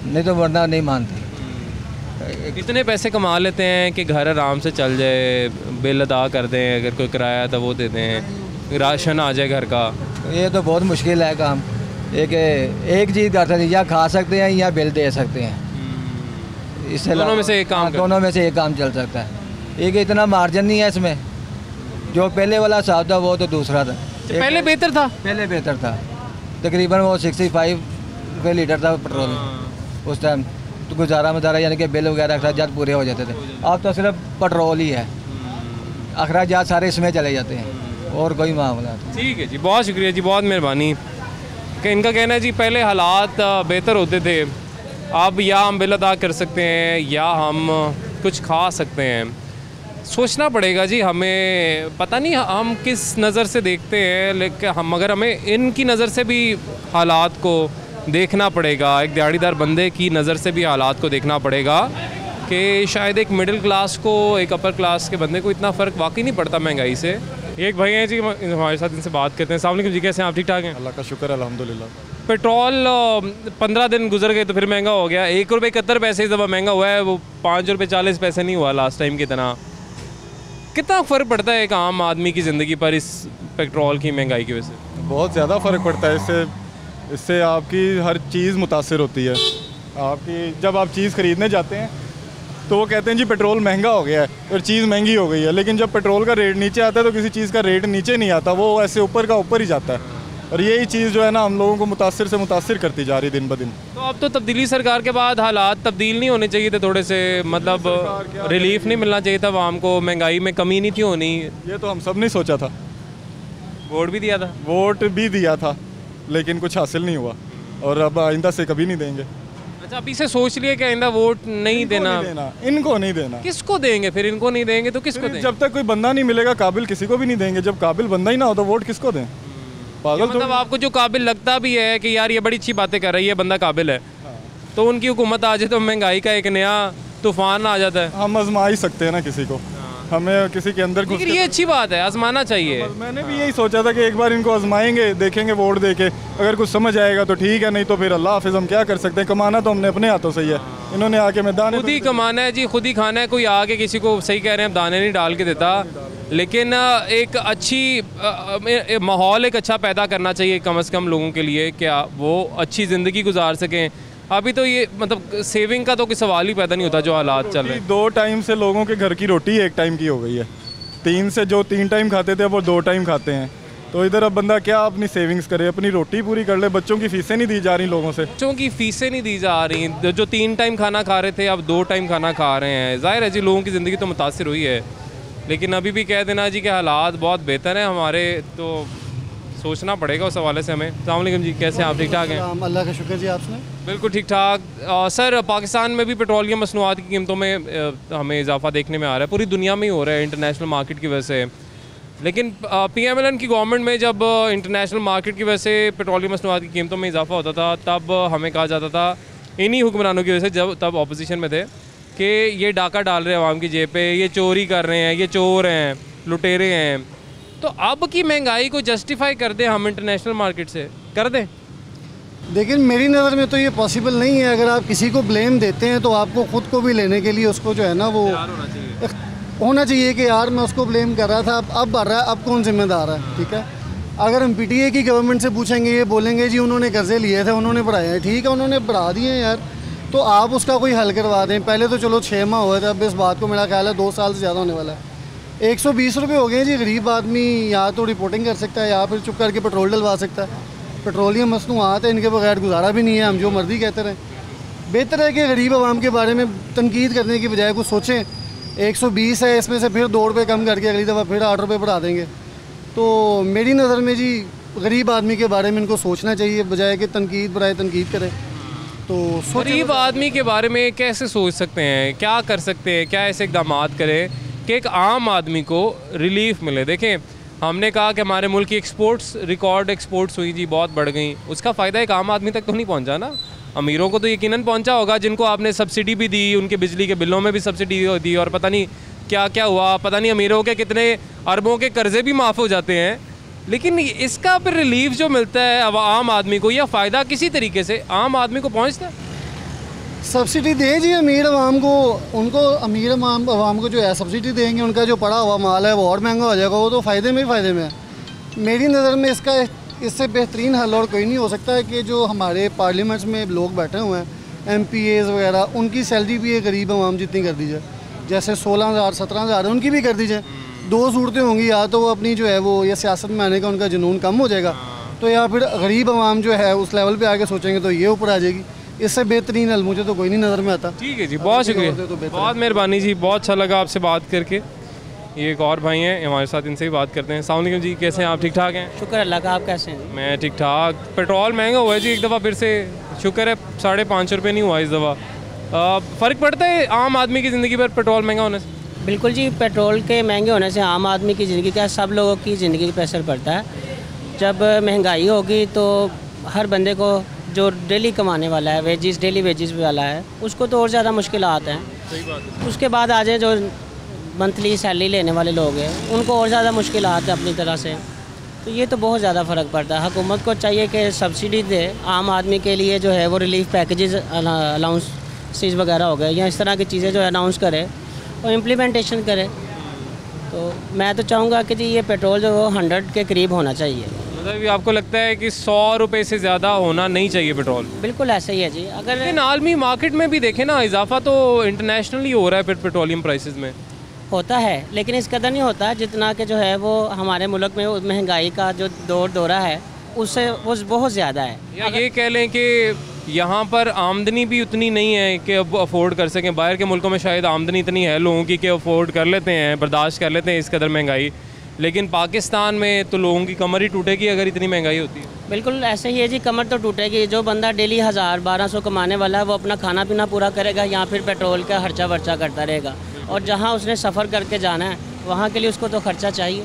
नहीं तो वरना नहीं मानती। कितने पैसे कमा लेते हैं कि घर आराम से चल जाए, बिल अदा कर दें, अगर कोई किराया तो वो दे दें, राशन आ जाए घर का? ये तो बहुत मुश्किल है काम। एक चीज़ कर सकते हैं, या खा सकते हैं या बिल दे सकते हैं, इससे दोनों में से एक काम, दोनों में से एक काम चल सकता है। एक इतना मार्जिन नहीं है इसमें, जो पहले वाला हिसाब था वो तो दूसरा था। पहले बेहतर था, पहले बेहतर था, तकरीबन वो 65 रुपये लीटर था पेट्रोल उस टाइम, तो गुजारा मजारा यानी कि बिल वगैरह अखराजात पूरे हो जाते थे। अब तो सिर्फ पेट्रोल ही है, अखराजात सारे इसमें चले जाते हैं और कोई मामला। ठीक है जी, बहुत शुक्रिया जी, बहुत मेहरबानी। कि इनका कहना है जी पहले हालात बेहतर होते थे, अब या हम बिल अदा कर सकते हैं या हम कुछ खा सकते हैं। सोचना पड़ेगा जी, हमें पता नहीं हम किस नज़र से देखते हैं, लेकिन हम मगर हमें इनकी नज़र से भी हालात को देखना पड़ेगा, एक दिहाड़ीदार बंदे की नज़र से भी हालात को देखना पड़ेगा कि शायद एक मिडिल क्लास को एक अपर क्लास के बंदे को इतना फ़र्क वाकई नहीं पड़ता महंगाई से। एक भाई हैं जी हमारे साथ, इनसे बात करते हैं। अस्सलाम वालेकुम जी, कैसे हैं आप? ठीक ठाक हैं? अल्लाह का शुक्र, अल्हम्दुलिल्लाह। पेट्रोल 15 दिन गुजर गए तो फिर महंगा हो गया, 1 रुपये 71 पैसे इस दफ़ा महंगा हुआ है, वो 5 रुपये 40 पैसे नहीं हुआ लास्ट टाइम की तरह। कितना फ़र्क पड़ता है एक आम आदमी की ज़िंदगी पर इस पेट्रोल की महंगाई की वजह से? बहुत ज़्यादा फ़र्क पड़ता है इससे आपकी हर चीज़ मुतासिर होती है। आपकी जब आप चीज़ ख़रीदने जाते हैं तो वो कहते हैं जी पेट्रोल महंगा हो गया है और चीज़ महंगी हो गई है, लेकिन जब पेट्रोल का रेट नीचे आता है तो किसी चीज़ का रेट नीचे नहीं आता, वो ऐसे ऊपर का ऊपर ही जाता है। और यही चीज़ जो है ना हम लोगों को मुतासिर से मुतासिर करती जा रही दिन ब दिन। तो अब तो तब्दीली सरकार के बाद हालात तब्दील नहीं होने चाहिए थे थोड़े से, मतलब रिलीफ नहीं मिलना चाहिए था आवाम को, महंगाई में कमी नहीं थी होनी? ये तो हम सब ने सोचा था, वोट भी दिया था, वोट भी दिया था, लेकिन कुछ हासिल नहीं हुआ और अब आइंदा से कभी नहीं देंगे। अच्छा, अभी से सोच लिया कि आइंदा वोट नहीं देना? इनको नहीं देना। किसको देंगे फिर? इनको नहीं देंगे तो किसको देंगे? जब तक कोई बंदा नहीं मिलेगा काबिल, किसी को भी नहीं देंगे। जब काबिल बंदा ही ना हो तो वोट किसको दें? पागल। मतलब आपको जो काबिल लगता भी है कि यार ये बड़ी अच्छी बातें कर रही है, बंदा काबिल है, तो उनकी हुकूमत आ जाए तो महंगाई का एक नया तूफान आ जाता है। हम आजमा ही सकते हैं ना किसी को, हमें किसी के अंदर घुस लेकिन ये अच्छी बात है, आजमाना चाहिए। मैंने भी यही सोचा था कि एक बार इनको आजमाएंगे, देखेंगे वोट देके, अगर कुछ समझ आएगा तो ठीक है, नहीं तो फिर अल्लाह हाफिज़, हम क्या कर सकते हैं। कमाना तो हमने अपने हाथों से ही है, इन्होंने आके मैदान खुद ही कमाना है जी, खुद ही खाना है। कोई आके किसी को, सही कह रहे हैं, दाने नहीं डाल के देता। लेकिन एक अच्छी माहौल एक अच्छा पैदा करना चाहिए कम से कम लोगों के लिए, क्या वो अच्छी ज़िंदगी गुजार सकें। अभी तो ये मतलब सेविंग का तो कोई सवाल ही पैदा नहीं होता जो हालात चल रहे हैं। 2 टाइम से लोगों के घर की रोटी 1 टाइम की हो गई है। 3 से जो 3 टाइम खाते थे वो 2 टाइम खाते हैं। तो इधर अब बंदा क्या अपनी सेविंग्स करे, अपनी रोटी पूरी कर ले। बच्चों की फीसें नहीं दी जा रही लोगों से, बच्चों की फीसें नहीं दी जा रही। जो 3 टाइम खाना खा रहे थे अब 2 टाइम खाना खा रहे हैं। ज़ाहिर है जी लोगों की ज़िंदगी तो मुतासिर हुई है, लेकिन अभी भी कह देना जी कि हालात बहुत बेहतर हैं हमारे, तो सोचना पड़ेगा उस हवाले से हमें। अस्सलाम वालेकुम जी, कैसे हैं आप? ठीक ठाक हैं? अल्लाह का शुक्र जी, आपने? बिल्कुल ठीक ठाक। सर, पाकिस्तान में भी पेट्रोलियम मसनूआत की कीमतों में हमें इजाफा देखने में आ रहा है, पूरी दुनिया में ही हो रहा है इंटरनेशनल मार्केट की वजह से। लेकिन PMLN की गवर्नमेंट में जब इंटरनेशनल मार्केट की वजह से पेट्रोलियम मसनूआत की कीमतों में इजाफा होता था, तब हमें कहा जाता था इन्हीं हुक्मरानों की वजह से, जब तब अपोजिशन में थे, कि ये डाका डाल रहे हैं आवाम की जेब पे, ये चोरी कर रहे हैं, ये चोर हैं, लुटेरे हैं। तो अब की महंगाई को जस्टिफाई कर दें हम इंटरनेशनल मार्केट से, कर दें? लेकिन मेरी नज़र में तो ये पॉसिबल नहीं है। अगर आप किसी को ब्लेम देते हैं तो आपको ख़ुद को भी लेने के लिए उसको जो है ना वो होना चाहिए कि यार मैं उसको ब्लेम कर रहा था, अब बढ़ रहा है, अब कौन जिम्मेदार है। ठीक है, अगर हम PTA की गवर्नमेंट से पूछेंगे, ये बोलेंगे जी उन्होंने कर्जे लिए थे, उन्होंने बढ़ाए हैं। ठीक है, उन्होंने बढ़ा दिए यार, तो आप उसका कोई हल करवा दें। पहले तो चलो 6 माह हुए थे, अब इस बात को मेरा ख्याल है 2 साल से ज़्यादा होने वाला है। 120 रुपये हो गए जी। गरीब आदमी या तो रिपोर्टिंग कर सकता है या फिर चुप करके पेट्रोल डलवा सकता है। पेट्रोलियम मसनूआत है, इनके बगैर गुजारा भी नहीं है, हम जो मर्जी कहते रहें। बेहतर है कि गरीब आवाम के बारे में तनकीद करने की बजाय कुछ सोचें। 120 है, इसमें से फिर 2 रुपये कम करके अगली दफ़ा फिर 8 रुपये बढ़ा देंगे। तो मेरी नज़र में जी गरीब आदमी के बारे में इनको सोचना चाहिए, बजाय कि तनकीद बराए तनकीद करें। तो गरीब आदमी के बारे में कैसे सोच सकते हैं, क्या कर सकते हैं, क्या ऐसे इकदाम करें कि एक आम आदमी को रिलीफ मिले? देखें, हमने कहा कि हमारे मुल्क की एक्सपोर्ट्स, रिकॉर्ड एक्सपोर्ट्स हुई जी, बहुत बढ़ गई। उसका फ़ायदा एक आम आदमी तक तो नहीं पहुंचा ना। अमीरों को तो यकीनन पहुंचा होगा, जिनको आपने सब्सिडी भी दी, उनके बिजली के बिलों में भी सब्सिडी दी, और पता नहीं क्या क्या हुआ, पता नहीं अमीरों के कितने अरबों के कर्जे भी माफ़ हो जाते हैं। लेकिन इसका फिर रिलीफ जो मिलता है अब आम आदमी को, या फ़ायदा किसी तरीके से आम आदमी को पहुँचता है? सब्सिडी दें जी अमीर आवाम को, उनको अमीर आवाम को जो है सब्सिडी देंगे, उनका जो पड़ा हुआ माल है वो और महंगा हो जाएगा, वो तो फ़ायदे में ही फ़ायदे में है। मेरी नज़र में इससे बेहतरीन हल और कोई नहीं हो सकता है कि जो हमारे पार्लियामेंट्स में लोग बैठे हुए हैं, MPAs वगैरह, उनकी सैलरी भी एक गरीब आवाम जितनी कर दी जाए। जैसे 16,000 17,000 उनकी भी कर दी जाए। 2 सूरतें होंगी, या तो वो अपनी जो है वो ये सियासत में आने का उनका जुनून कम हो जाएगा, तो या फिर गरीब आवाम जो है उस लेवल पे आके सोचेंगे तो ये ऊपर आ जाएगी। इससे बेहतरीन हल मुझे तो कोई नहीं नज़र में आता। ठीक है जी, बहुत शुक्रिया, बहुत मेहरबानी जी, बहुत अच्छा लगा आपसे बात करके। ये एक और भाई हैं हमारे साथ, इनसे भी बात करते हैं। अस्सलाम वालेकुम जी, कैसे हैं आप? ठीक ठाक हैं? शुक्र अल्लाह का, आप कैसे हैं? मैं ठीक ठाक। पेट्रोल महंगा हुआ है जी एक दफ़ा फिर से, शुक्र है 550 रुपये नहीं हुआ इस दफ़ा। फ़र्क पड़ता है आम आदमी की ज़िंदगी पर पेट्रोल महंगा होने से? बिल्कुल जी, पेट्रोल के महंगे होने से आम आदमी की ज़िंदगी का, सब लोगों की ज़िंदगी पर असर पड़ता है। जब महंगाई होगी तो हर बंदे को जो डेली कमाने वाला है, वेजिस, डेली वेजिस वाला है, उसको तो और ज़्यादा मुश्किलात हैं। सही बात है। उसके बाद आ जाए जो मंथली सैलरी लेने वाले लोग हैं, उनको और ज़्यादा मुश्किलात है अपनी तरह से। तो ये तो बहुत ज़्यादा फ़र्क पड़ता है। हुकूमत को चाहिए कि सब्सिडी दे आम आदमी के लिए, जो है वो रिलीफ पैकेजेस, अलाउंसेस वगैरह हो गए, या इस तरह की चीज़ें जो है अनाउंस करे और इम्प्लीमेंटेशन करे। तो मैं तो चाहूँगा कि जी ये पेट्रोल जो 100 के करीब होना चाहिए। मतलब आपको लगता है कि 100 रुपये से ज़्यादा होना नहीं चाहिए पेट्रोल? बिल्कुल ऐसा ही है जी। अगर लेकिन आलमी मार्केट में भी देखें ना, इजाफा तो इंटरनेशनली हो रहा है फिर पेट्रोलियम प्राइसेस में। होता है, लेकिन इस कदर नहीं होता जितना कि जो है वो हमारे मुल्क में महंगाई का जो दौरा है उससे वो बहुत ज़्यादा है। या ये कह लें कि यहाँ पर आमदनी भी उतनी नहीं है कि अब अफोर्ड कर सकें। बाहर के मुल्कों में शायद आमदनी इतनी है लोगों की कि अफोर्ड कर लेते हैं, बर्दाश्त कर लेते हैं इस कदर महंगाई। लेकिन पाकिस्तान में तो लोगों की कमर ही टूटेगी अगर इतनी महंगाई होती है। बिल्कुल ऐसे ही है जी, कमर तो टूटेगी। जो बंदा डेली 1000-1200 कमाने वाला है वो अपना खाना पीना पूरा करेगा या फिर पेट्रोल का खर्चा वर्चा करता रहेगा, और जहाँ उसने सफ़र करके जाना है वहाँ के लिए उसको तो खर्चा चाहिए।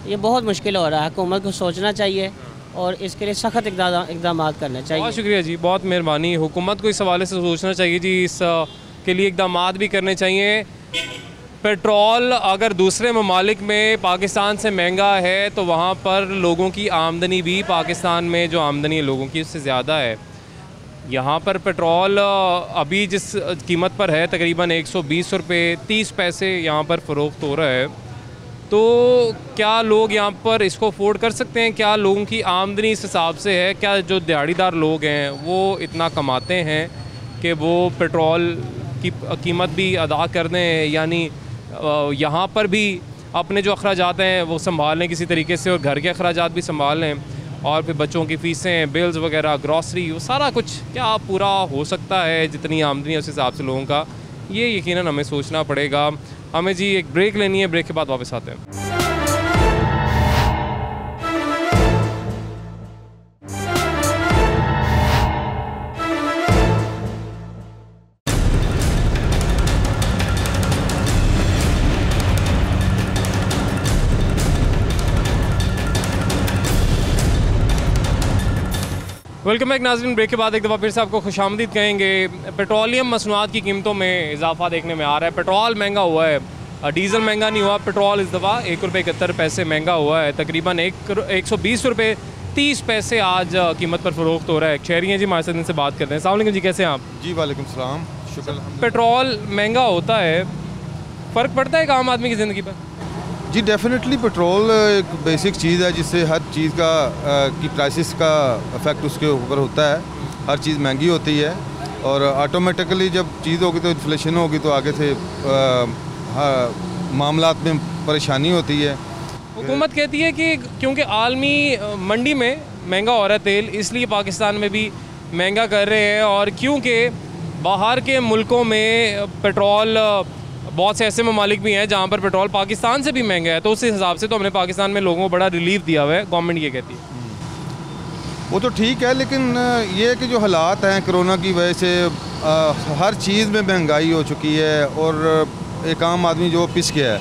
ये बहुत मुश्किल हो रहा है, हुकूमत को सोचना चाहिए और इसके लिए सख्त इक़दाम करने चाहिए। बहुत शुक्रिया जी, बहुत मेहरबानी। हुकूमत को इस हवाले से सोचना चाहिए जी, इस के लिए इक़दाम भी करने चाहिए। पेट्रोल अगर दूसरे ममालिक में पाकिस्तान से महंगा है तो वहाँ पर लोगों की आमदनी भी पाकिस्तान में जो आमदनी है लोगों की उससे ज़्यादा है। यहाँ पर पेट्रोल अभी जिस कीमत पर है तकरीबन 120 रुपये 30 पैसे यहाँ पर फ़रोख्त हो रहा है। तो क्या लोग यहाँ पर इसको अफोर्ड कर सकते हैं? क्या लोगों की आमदनी इस हिसाब से है? क्या जो दिहाड़ीदार लोग हैं वो इतना कमाते हैं कि वो पेट्रोल की कीमत भी अदा कर दें, यानी यहाँ पर भी अपने जो अखराजात हैं वो संभाल लें किसी तरीके से और घर के अखराजात भी संभाल लें और फिर बच्चों की फ़ीसें, बिल्स वगैरह, ग्रॉसरी, वो सारा कुछ क्या पूरा हो सकता है जितनी आमदनी है उस हिसाब से लोगों का? ये यकीनन हमें सोचना पड़ेगा। हमें जी एक ब्रेक लेनी है, ब्रेक के बाद वापस आते हैं। वेलकम बैक नाज़रीन। ब्रेक के बाद एक दफ़ा फिर से आपको खुशामदीद कहेंगे। पेट्रोलियम मसनूआत की कीमतों में इजाफा देखने में आ रहा है। पेट्रोल महंगा हुआ है, डीज़ल महंगा नहीं हुआ। पेट्रोल इस दफ़ा 1 रुपये 71 पैसे महंगा हुआ है, तकरीबन 120 रुपये 30 पैसे आज कीमत पर फ़रोख्त हो रहा है। शहरी हैं जी, हमारे साथ इनसे बात करते हैं। अस्सलाम वालेकुम जी, कैसे हैं आप? जी वालेकुम सलाम, शुक्र। पेट्रोल महंगा होता है, फ़र्क पड़ता है एक आम आदमी की ज़िंदगी पर? जी डेफिनेटली पेट्रोल एक बेसिक चीज़ है जिससे हर चीज़ का की प्राइसेस का इफ़ेक्ट उसके ऊपर होता है। हर चीज़ महंगी होती है और ऑटोमेटिकली जब चीज़ होगी तो इन्फ्लेशन होगी तो आगे से मामलात में परेशानी होती है। हुकूमत कहती है कि क्योंकि आलमी मंडी में महंगा हो रहा है तेल, इसलिए पाकिस्तान में भी महंगा कर रहे हैं, और क्योंकि बाहर के मुल्कों में पेट्रोल बहुत से ऐसे ममालिक भी हैं जहाँ पर पेट्रोल पाकिस्तान से भी महंगा है, तो उस हिसाब से तो हमने पाकिस्तान में लोगों को बड़ा रिलीफ दिया हुआ है, गवर्नमेंट ये कहती है। वो तो ठीक है, लेकिन ये है कि जो हालात हैं कोरोना की वजह से हर चीज़ में महंगाई हो चुकी है और एक आम आदमी जो पिस गया है।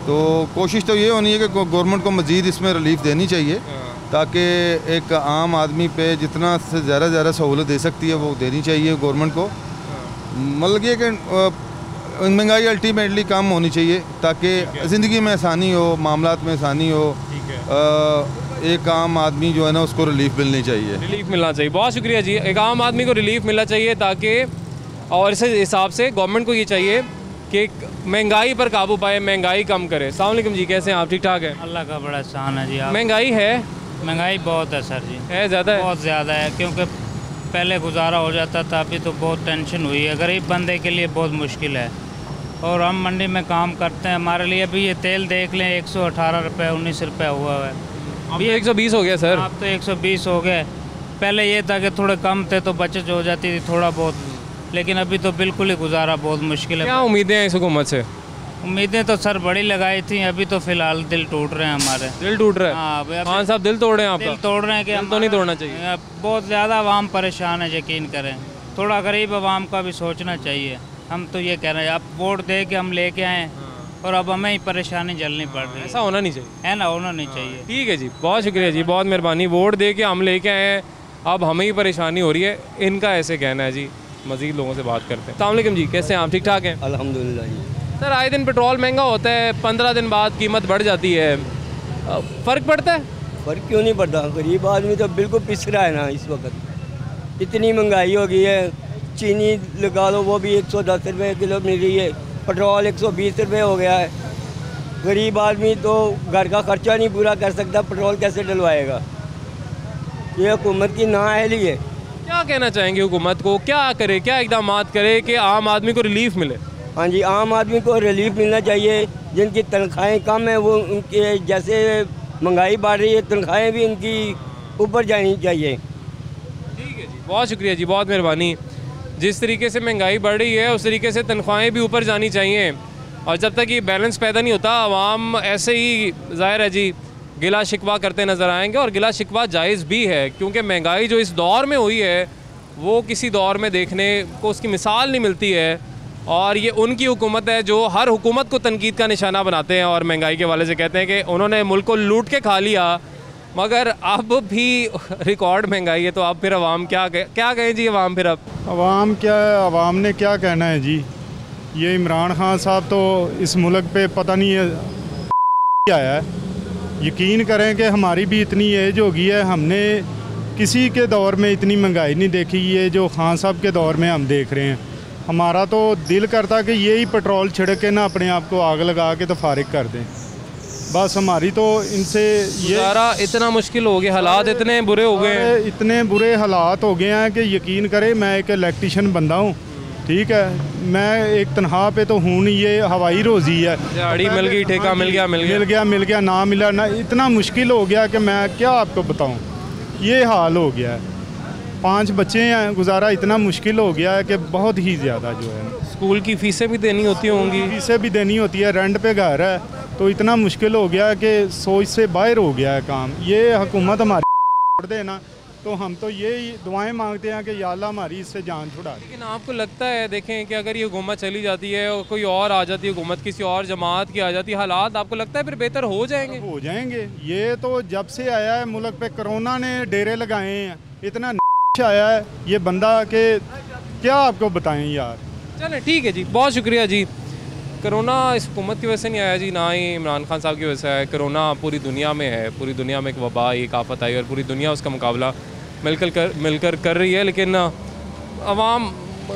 तो कोशिश तो ये होनी है कि गवर्नमेंट को मज़ीद इसमें रिलीफ देनी चाहिए ताकि एक आम आदमी पे जितना से ज़्यादा सहूलत दे सकती है वो देनी चाहिए गवर्नमेंट को। मतलब ये कि महंगाई अल्टीमेटली कम होनी चाहिए ताकि ज़िंदगी में आसानी हो, मामलात में आसानी हो। एक आम आदमी जो है ना उसको रिलीफ मिलनी चाहिए, रिलीफ मिलना चाहिए। बहुत शुक्रिया जी। एक आम आदमी को रिलीफ मिलना चाहिए ताकि, और इस हिसाब से गवर्नमेंट को ये चाहिए कि महंगाई पर काबू पाए, महंगाई कम करे। अस्सलाम वालेकुम जी, कैसे हैं आप? ठीक ठाक है, अल्लाह का बड़ा एहसान है जी। महंगाई है? महंगाई बहुत है सर जी, है ज़्यादा है, बहुत ज़्यादा है, क्योंकि पहले गुजारा हो जाता था, अभी तो बहुत टेंशन हुई है। गरीब बंदे के लिए बहुत मुश्किल है। और हम मंडी में काम करते हैं, हमारे लिए भी ये तेल देख लें 118 रुपये 19 रुपये हुआ है। अभी 120 हो गया सर। अब तो 120 हो गए। पहले ये था कि थोड़े कम थे तो बचत हो जाती थी थोड़ा बहुत, लेकिन अभी तो बिल्कुल ही गुजारा बहुत मुश्किल है। क्या उम्मीदें हैं इस हुकूमत से? उम्मीदें तो सर बड़ी लगाई थी, अभी तो फिलहाल दिल टूट रहे हैं हमारे। दिल टूट रहा है? हाँ खान साहब दिल तोड़ रहे हैं आपका? दिल तोड़ रहे हैं कि तो नहीं तोड़ना चाहिए। बहुत ज़्यादा आवाम परेशान है, यकीन करें। थोड़ा गरीब आवाम का भी सोचना चाहिए। हम तो ये कह रहे हैं, आप वोट दे के हम लेके आए और अब हमें ही परेशानी झेलनी पड़ रही है। ऐसा होना नहीं चाहिए, है ना, होना नहीं चाहिए। ठीक है जी, बहुत शुक्रिया जी, बहुत मेहरबानी। वोट दे के हम लेके आए हैं, अब हमें ही परेशानी हो रही है, इनका ऐसे कहना है जी। मज़ीद लोगों से बात करते हैं। अस्सलाम वालेकुम जी, कैसे हैं आप? ठीक ठाक हैं, अल्हम्दुलिल्लाह जी। सर आए दिन पेट्रोल महंगा होता है, 15 दिन बाद कीमत बढ़ जाती है, फ़र्क पड़ता है? फ़र्क क्यों नहीं पड़ता? गरीब आदमी तो बिल्कुल पिस रहा है ना इस वक्त। इतनी महंगाई हो गई है, चीनी लगा लो वो भी 110 रुपये किलो मिल रही है, पेट्रोल 120 रुपये हो गया है। गरीब आदमी तो घर का खर्चा नहीं पूरा कर सकता, पेट्रोल कैसे डलवाएगा? ये हुकूमत की नाअहली है। क्या कहना चाहेंगे हुकूमत को, क्या करे, क्या इकदाम करे कि आम आदमी को रिलीफ मिले? हाँ जी, आम आदमी को रिलीफ मिलना चाहिए। जिनकी तनख्वाहें कम है वो उनके, जैसे महंगाई बढ़ रही है तनख्वाहें भी उनकी ऊपर जानी चाहिए। ठीक है जी, बहुत शुक्रिया जी, बहुत मेहरबानी। जिस तरीके से महंगाई बढ़ रही है उस तरीके से तनख्वाहें भी ऊपर जानी चाहिए, और जब तक ये बैलेंस पैदा नहीं होता आवाम ऐसे ही ज़ाहिर है जी गिला शिकवा करते नज़र आएंगे। और गिला शिकवा जायज़ भी है, क्योंकि महंगाई जो इस दौर में हुई है वो किसी दौर में देखने को उसकी मिसाल नहीं मिलती है। और ये उनकी हुकूमत है जो हर हुकूमत को तनकीद का निशाना बनाते हैं और महंगाई के हवाले से कहते हैं कि उन्होंने मुल्क को लूट के खा लिया, मगर अब भी रिकॉर्ड महंगाई है। तो अब फिर अवाम क्या कहें जी? अवाम फिर अब अवाम क्या है, अवाम ने क्या कहना है जी? ये इमरान खान साहब तो इस मुल्क पे पता नहीं है आया है। यकीन करें कि हमारी भी इतनी एज हो गई है, हमने किसी के दौर में इतनी महंगाई नहीं देखी, ये जो खान साहब के दौर में हम देख रहे हैं। हमारा तो दिल करता कि यही पेट्रोल छिड़क के ना अपने आप को आग लगा के तो फारिग कर दें। बस हमारी तो इनसे ये इतना मुश्किल हो गया, हालात इतने बुरे हो गए हैं, इतने बुरे हालात हो गए हैं कि यकीन करें मैं एक इलेक्ट्रीशियन बंदा हूँ, ठीक है, मैं एक तनख्वाह पे तो हूँ नहीं, ये हवाई रोज़ी है। दिहाड़ी मिल गई, ठेका मिल गया ना मिला ना, इतना मुश्किल हो गया कि मैं क्या आपको बताऊँ, ये हाल हो गया है। 5 बच्चे हैं, गुजारा इतना मुश्किल हो गया है कि बहुत ही ज़्यादा जो है। स्कूल की फ़ीसें भी देनी होती होंगी, फीसें भी देनी होती है, रेंट पे घर है, तो इतना मुश्किल हो गया कि सोच से बाहर हो गया है काम। ये हुकूमत हमारी छोड़ देना, तो हम तो यही दुआएं मांगते हैं कि या अल्लाह हमारी इससे जान छुड़ा दे। लेकिन आपको लगता है, देखें कि अगर ये हुकूमत चली जाती है और कोई और आ जाती है हुकूमत, किसी और जमात की आ जाती है, हालात आपको लगता है फिर बेहतर हो जाएंगे? हो जाएंगे। ये तो जब से आया है मुल्क पे, कोरोना ने डेरे लगाए हैं, इतना आया है ये बंदा के क्या आपको बताएं यार। चलें ठीक है जी, बहुत शुक्रिया जी। कोरोना इस हुकूमत की वजह से नहीं आया जी, ना ही इमरान खान साहब की वजह से आया। कोरोना पूरी दुनिया में है, पूरी दुनिया में एक वबा, एक आफत आई और पूरी दुनिया उसका मुकाबला मिलकर कर रही है। लेकिन अवाम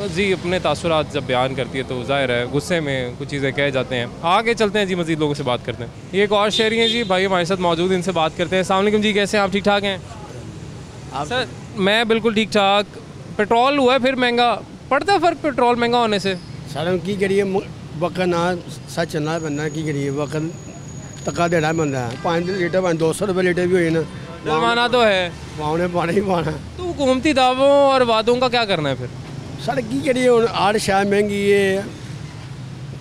जी अपने तासुरात जब बयान करती है तो ज़ाहिर है गुस्से में कुछ चीज़ें कह जाते हैं। आगे चलते हैं जी, मज़ीद लोगों से बात करते हैं। ये एक और शहरी हैं जी, भाई हमारे साथ मौजूद, इनसे बात करते हैं। अस्सलाम वालेकुम जी, कैसे हैं आप? ठीक ठाक हैं सर? मैं बिल्कुल ठीक ठाक। पेट्रोल हुआ है फिर महंगा, पड़ता है फ़र्क पेट्रोल महंगा होने से? सर की करिए वक्त ना सच चलना बनना की करिए, वक्त तका देना बनता है। 5 लीटर 200 रुपये लीटर भी हुई ना, डलवाना तो है, पाने पाना ही पाना। तो हुकूमती दावों और वादों का क्या करना है फिर? सर की करिए हूँ आड़ शाह महंगी है,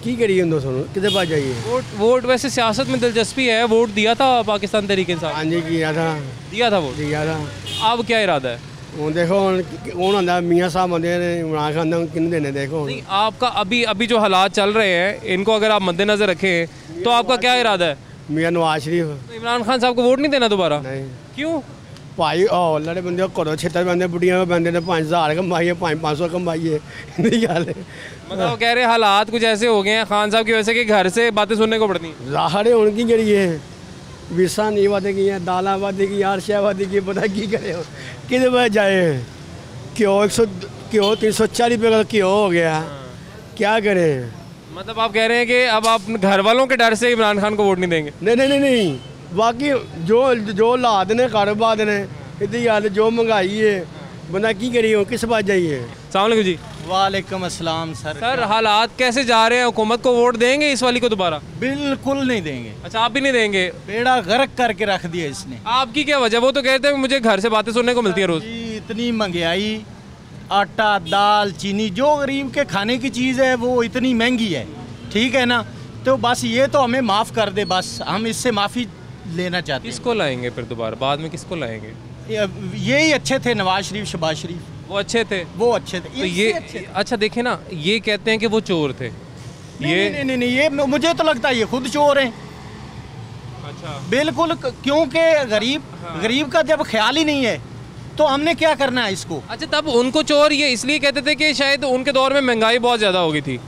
की करिए दोस्तों कितने पास जाइए। वोट वैसे सियासत में दिलचस्पी है, वोट दिया था पाकिस्तान तरीके से? हाँ जी किया था, वोट दिया था। अब क्या इरादा है? देखो कौन आंदा, मियाँ साहब आते हैं, इमरान खान किन देने। देखो नहीं, आपका अभी जो हालात चल रहे हैं इनको अगर आप मद्देनजर रखें तो आपका क्या इरादा है? मियाँ नवाज शरीफ। तो इमरान खान साहब को वोट नहीं देना दोबारा? नहीं। क्यों भाई? लड़े बंदे करो 76 बंदे, बुढ़िया बंदे ने 5000 कमाई है, 500 कमाई है, नहीं गल है। मतलब कह रहे हालात कुछ ऐसे हो गए हैं खान साहब की वजह से कि घर से बातें सुनने को पड़ती हैं। जाहरे उनकी जरिए विसा नहीं वादे की है, दाला वादे की, यार शाह वादे की, पता की करे किधर वजह जाए। क्यों 340 रुपये का क्यों हो गया, क्या करें? मतलब आप कह रहे हैं कि अब आप घर वालों के डर से इमरान खान को वोट नहीं देंगे? नहीं, बाकी जो लाद ने कारोबार ने इतनी याद जो महंगाई है, बंदा की करिए, किस बात जाइए। अस्सलाम वालेकुम जी। वालेकुम अस्सलाम सर। सर हालात कैसे जा रहे हैं, हुकूमत को वोट देंगे इस वाली को दोबारा? बिल्कुल नहीं देंगे। अच्छा, आप भी नहीं देंगे? बेड़ा गर्क करके रख दिया इसने। आपकी क्या वजह? वो तो कहते हैं मुझे घर से बातें सुनने को मिलती है रोज। इतनी महंगाई, आटा दाल चीनी, जो गरीब के खाने की चीज़ है वो इतनी महंगी है, ठीक है ना। तो बस ये तो हमें माफ़ कर दे, बस हम इससे माफ़ी लेना चाहते हैं। किसको लाएंगे फिर दोबारा बाद में, किसको लाएंगे? यही अच्छे थे, नवाज शरीफ, शहबाज शरीफ, वो अच्छे थे। तो ये अच्छा देखे ना, ये कहते हैं कि वो चोर थे। नहीं, ये मुझे तो लगता है ये खुद चोर हैं। अच्छा, बिल्कुल, क्योंकि गरीब का जब ख्याल ही नहीं है तो हमने क्या करना है इसको। अच्छा, तब उनको चोर ये इसलिए कहते थे कि शायद उनके दौर में महंगाई बहुत ज़्यादा हो गई थी,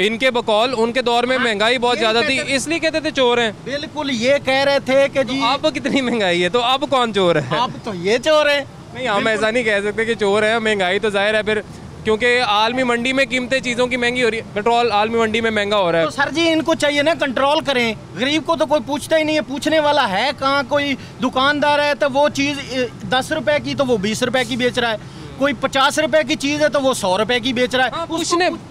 इनके बकौल उनके दौर में महंगाई बहुत ज़्यादा थी, इसलिए कहते थे चोर हैं। बिल्कुल ये कह रहे थे कि जी अब कितनी महंगाई है तो अब कौन चोर है? अब तो ये चोर है। नहीं, हम ऐसा नहीं कह सकते कि चोर है। महंगाई तो जाहिर है फिर, क्योंकि आलमी मंडी में कीमतें चीज़ों की महंगी हो रही है, पेट्रोल आलमी मंडी में महंगा हो रहा है। तो सर जी इनको चाहिए ना कंट्रोल करें, गरीब को तो कोई पूछता ही नहीं है, पूछने वाला है कहाँ। कोई दुकानदार है तो वो चीज़ 10 रुपए की तो वो 20 रुपए की बेच रहा है, कोई 50 रुपए की चीज़ है तो वो 100 रुपए की बेच रहा है।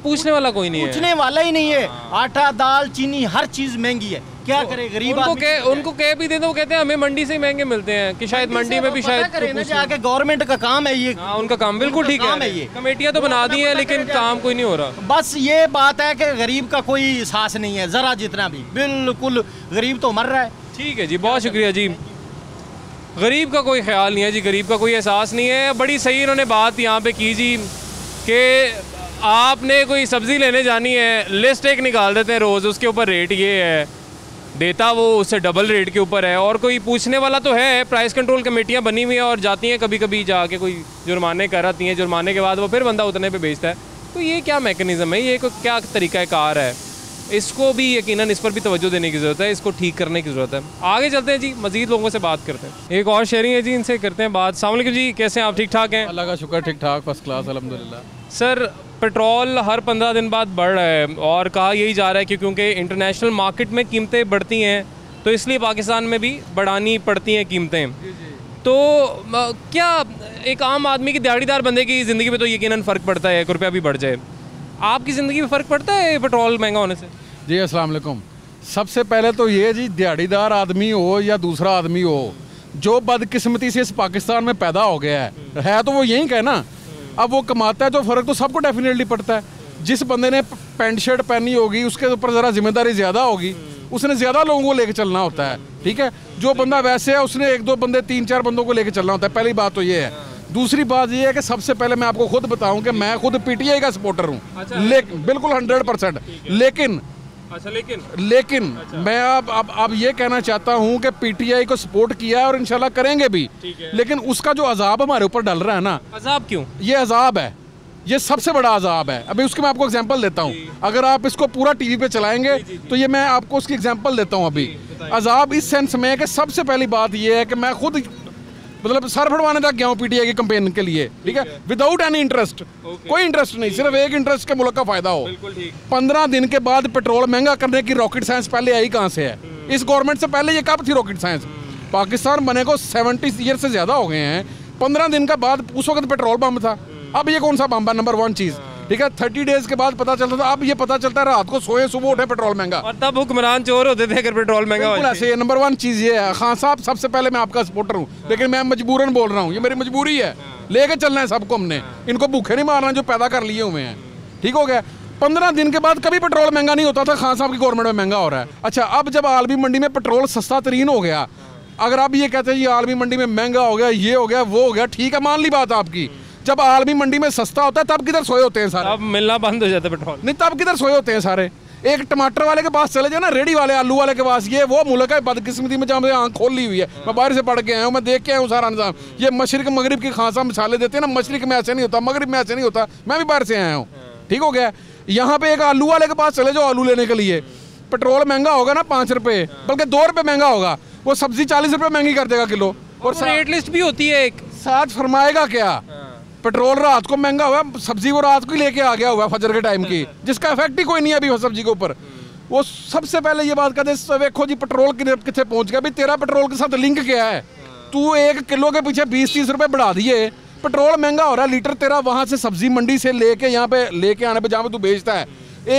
पूछने वाला कोई नहीं है, पूछने वाला ही नहीं है। आटा दाल चीनी हर चीज़ महंगी है, क्या करे गरीब उनको कह भी दे दो, कहते हैं हमें मंडी से महंगे मिलते हैं, कि शायद मंडी में भी शायद जाके गवर्नमेंट का काम है ये। उनका काम बिल्कुल ठीक है, ये कमेटियां तो बना दी हैं लेकिन काम कोई नहीं हो रहा। बस ये बात है कि गरीब का कोई एहसास नहीं है जरा जितना भी, बिल्कुल गरीब तो मर रहा है। ठीक है जी, बहुत शुक्रिया जी। गरीब का कोई ख्याल नहीं है जी, गरीब का कोई एहसास नहीं है। बड़ी सही इन्होंने बात यहाँ पे की जी कि आपने कोई सब्ज़ी लेने जानी है, लिस्ट एक निकाल देते हैं रोज़, उसके ऊपर रेट ये है, देता वो उससे डबल रेट के ऊपर है, और कोई पूछने वाला तो है। प्राइस कंट्रोल कमेटियाँ बनी हुई हैं और जाती हैं, कभी कभी जाके कोई जुर्माने कराती हैं, जुर्माने के बाद वो फिर बंदा उतने पे बेचता है। तो ये क्या मैकेनिज़्म है, ये क्या तरीक़ाकार है, इसको भी यकीनन इस पर भी तवज्जो देने की ज़रूरत है, इसको ठीक करने की ज़रूरत है। आगे चलते हैं जी, मज़ीद लोगों से बात करते हैं। एक और शेयरिंग है जी, इनसे करते हैं बात। अस्सलाम वालेकुम जी, कैसे हैं आप? ठीक ठाक हैं? अल्लाह का शुक्र, ठीक ठाक, फर्स्ट क्लास, अल्हम्दुलिल्लाह। सर, पेट्रोल हर 15 दिन बाद बढ़ रहा है और कहा यही जा रहा है कि क्योंकि इंटरनेशनल मार्केट में कीमतें बढ़ती हैं तो इसलिए पाकिस्तान में भी बढ़ानी पड़ती हैं कीमतें। तो क्या एक आम आदमी की दिहाड़ीदार बंदे की ज़िंदगी में तो यकीनन फ़र्क पड़ता है, 1 रुपया भी बढ़ जाए, आपकी ज़िंदगी में फ़र्क पड़ता है पेट्रोल महंगा होने से? जी अस्सलाम वालेकुम। सबसे पहले तो ये जी, दिहाड़ीदार आदमी हो या दूसरा आदमी हो, जो बदकिस्मती से इस पाकिस्तान में पैदा हो गया है तो वो यहीं का है ना। अब वो कमाता है तो फ़र्क तो सबको डेफिनेटली पड़ता है। जिस बंदे ने पैंट शर्ट पहनी होगी उसके ऊपर ज़रा जिम्मेदारी ज़्यादा होगी, उसने ज़्यादा लोगों को लेके चलना होता है, ठीक है। जो बंदा वैसे है उसने 1-2 बंदे 3-4 बंदों को लेके चलना होता है। पहली बात तो ये है। दूसरी बात ये है कि सबसे पहले मैं आपको खुद बताऊं कि मैं खुद पीटीआई का सपोर्टर हूँ, लेकिन बिल्कुल 100%। लेकिन मैं अब ये कहना चाहता हूँ कि पीटीआई को सपोर्ट किया है और इंशाल्लाह करेंगे भी, लेकिन उसका जो अजाब हमारे ऊपर डल रहा है ना, अजाब क्यों? ये अजाब है, ये सबसे बड़ा अजाब है। अभी उसके मैं आपको एग्जांपल देता हूँ। अगर आप इसको पूरा टीवी पे चलाएंगे तो ये मैं आपको उसकी एग्जांपल देता हूँ। अभी अजाब इस सेंस में है कि सबसे पहली बात ये है कि मैं खुद मतलब सर फड़वाने तक गया हूँ पीटीआई की कैंपेन के लिए, ठीक है, विदाउट एनी इंटरेस्ट, कोई इंटरेस्ट नहीं, सिर्फ एक इंटरेस्ट के मुल्क का फायदा हो। 15 दिन के बाद पेट्रोल महंगा करने की रॉकेट साइंस पहले आई कहाँ से है? इस गवर्नमेंट से पहले ये कब थी रॉकेट साइंस? पाकिस्तान बने को 70 ईयर से ज़्यादा हो गए हैं। 15 दिन का बाद उस वक्त पेट्रोल बम था, अब ये कौन सा बम है? नंबर 1 चीज़, ठीक है। 30 डेज के बाद पता चलता था, अब ये पता चलता है रात को सोए सुबह उठे पेट्रोल महंगा, और तब हुक्मरान चोर होते थे अगर पेट्रोल महंगा हो। ऐसे नंबर 1 चीज़ ये है। खान साहब, सबसे पहले मैं आपका सपोर्टर हूँ, लेकिन मैं मजबूरन बोल रहा हूँ, ये मेरी मजबूरी है, लेके चलना है सबको हमने, इनको भूखे नहीं मारना जो पैदा कर लिए हुए हैं, ठीक हो गया। 15 दिन के बाद कभी पेट्रोल महंगा नहीं होता था, खान साहब की गवर्नमेंट में महंगा हो रहा है। अच्छा, अब जब आलमी मंडी में पेट्रोल सस्ता तरीन हो गया, अगर आप ये कहते हैं ये आलमी मंडी में महंगा हो गया, ये हो गया, वो हो गया, ठीक है, मान ली बात आपकी। जब आलमी मंडी में सस्ता होता है तब किधर सोए होते हैं सारे? अब मिलना बंद हो जाता है पेट्रोल। नहीं, तब किधर सोए होते हैं सारे? एक टमाटर वाले के पास चले जाए ना, रेडी वाले, आलू वाले के पास, ये वो मुल्क है बदकिस्मती में जहाँ मुझे आँख खोल ली हुई है। मैं बाहर से पढ़ के आया हूँ, मैं देख के आया हूँ सारा निज़ाम। ये मशरिक मगरिब की खासा मिसालें देते हैं ना, मशरिक में ऐसे नहीं होता, मगरिब में ऐसे नहीं होता, मैं भी बाहर से आया हूँ, ठीक हो गया। यहाँ पे एक आलू वाले के पास चले जाओ आलू लेने के लिए, पेट्रोल महंगा होगा ना 5 रुपये, बल्कि 2 रुपये महंगा होगा, वो सब्जी 40 रुपये महंगी कर देगा किलो। और रेट लिस्ट भी होती है एक साथ, फरमाएगा क्या? पेट्रोल रात को महंगा हुआ, सब्जी वो रात को ही लेके आ गया हुआ फजर के टाइम की, जिसका इफेक्ट ही कोई नहीं है अभी सब्जी के ऊपर। वो सबसे पहले ये बात कहते हैं, देखो जी पेट्रोल कितने पहुंच गया, भाई तेरा पेट्रोल के साथ लिंक क्या है? तू 1 किलो के पीछे 20-30 रुपये बढ़ा दिए, पेट्रोल महंगा हो रहा है, लीटर तेरा वहाँ से सब्जी मंडी से लेके यहाँ पे लेके आने पे जहाँ पे तू बेचता है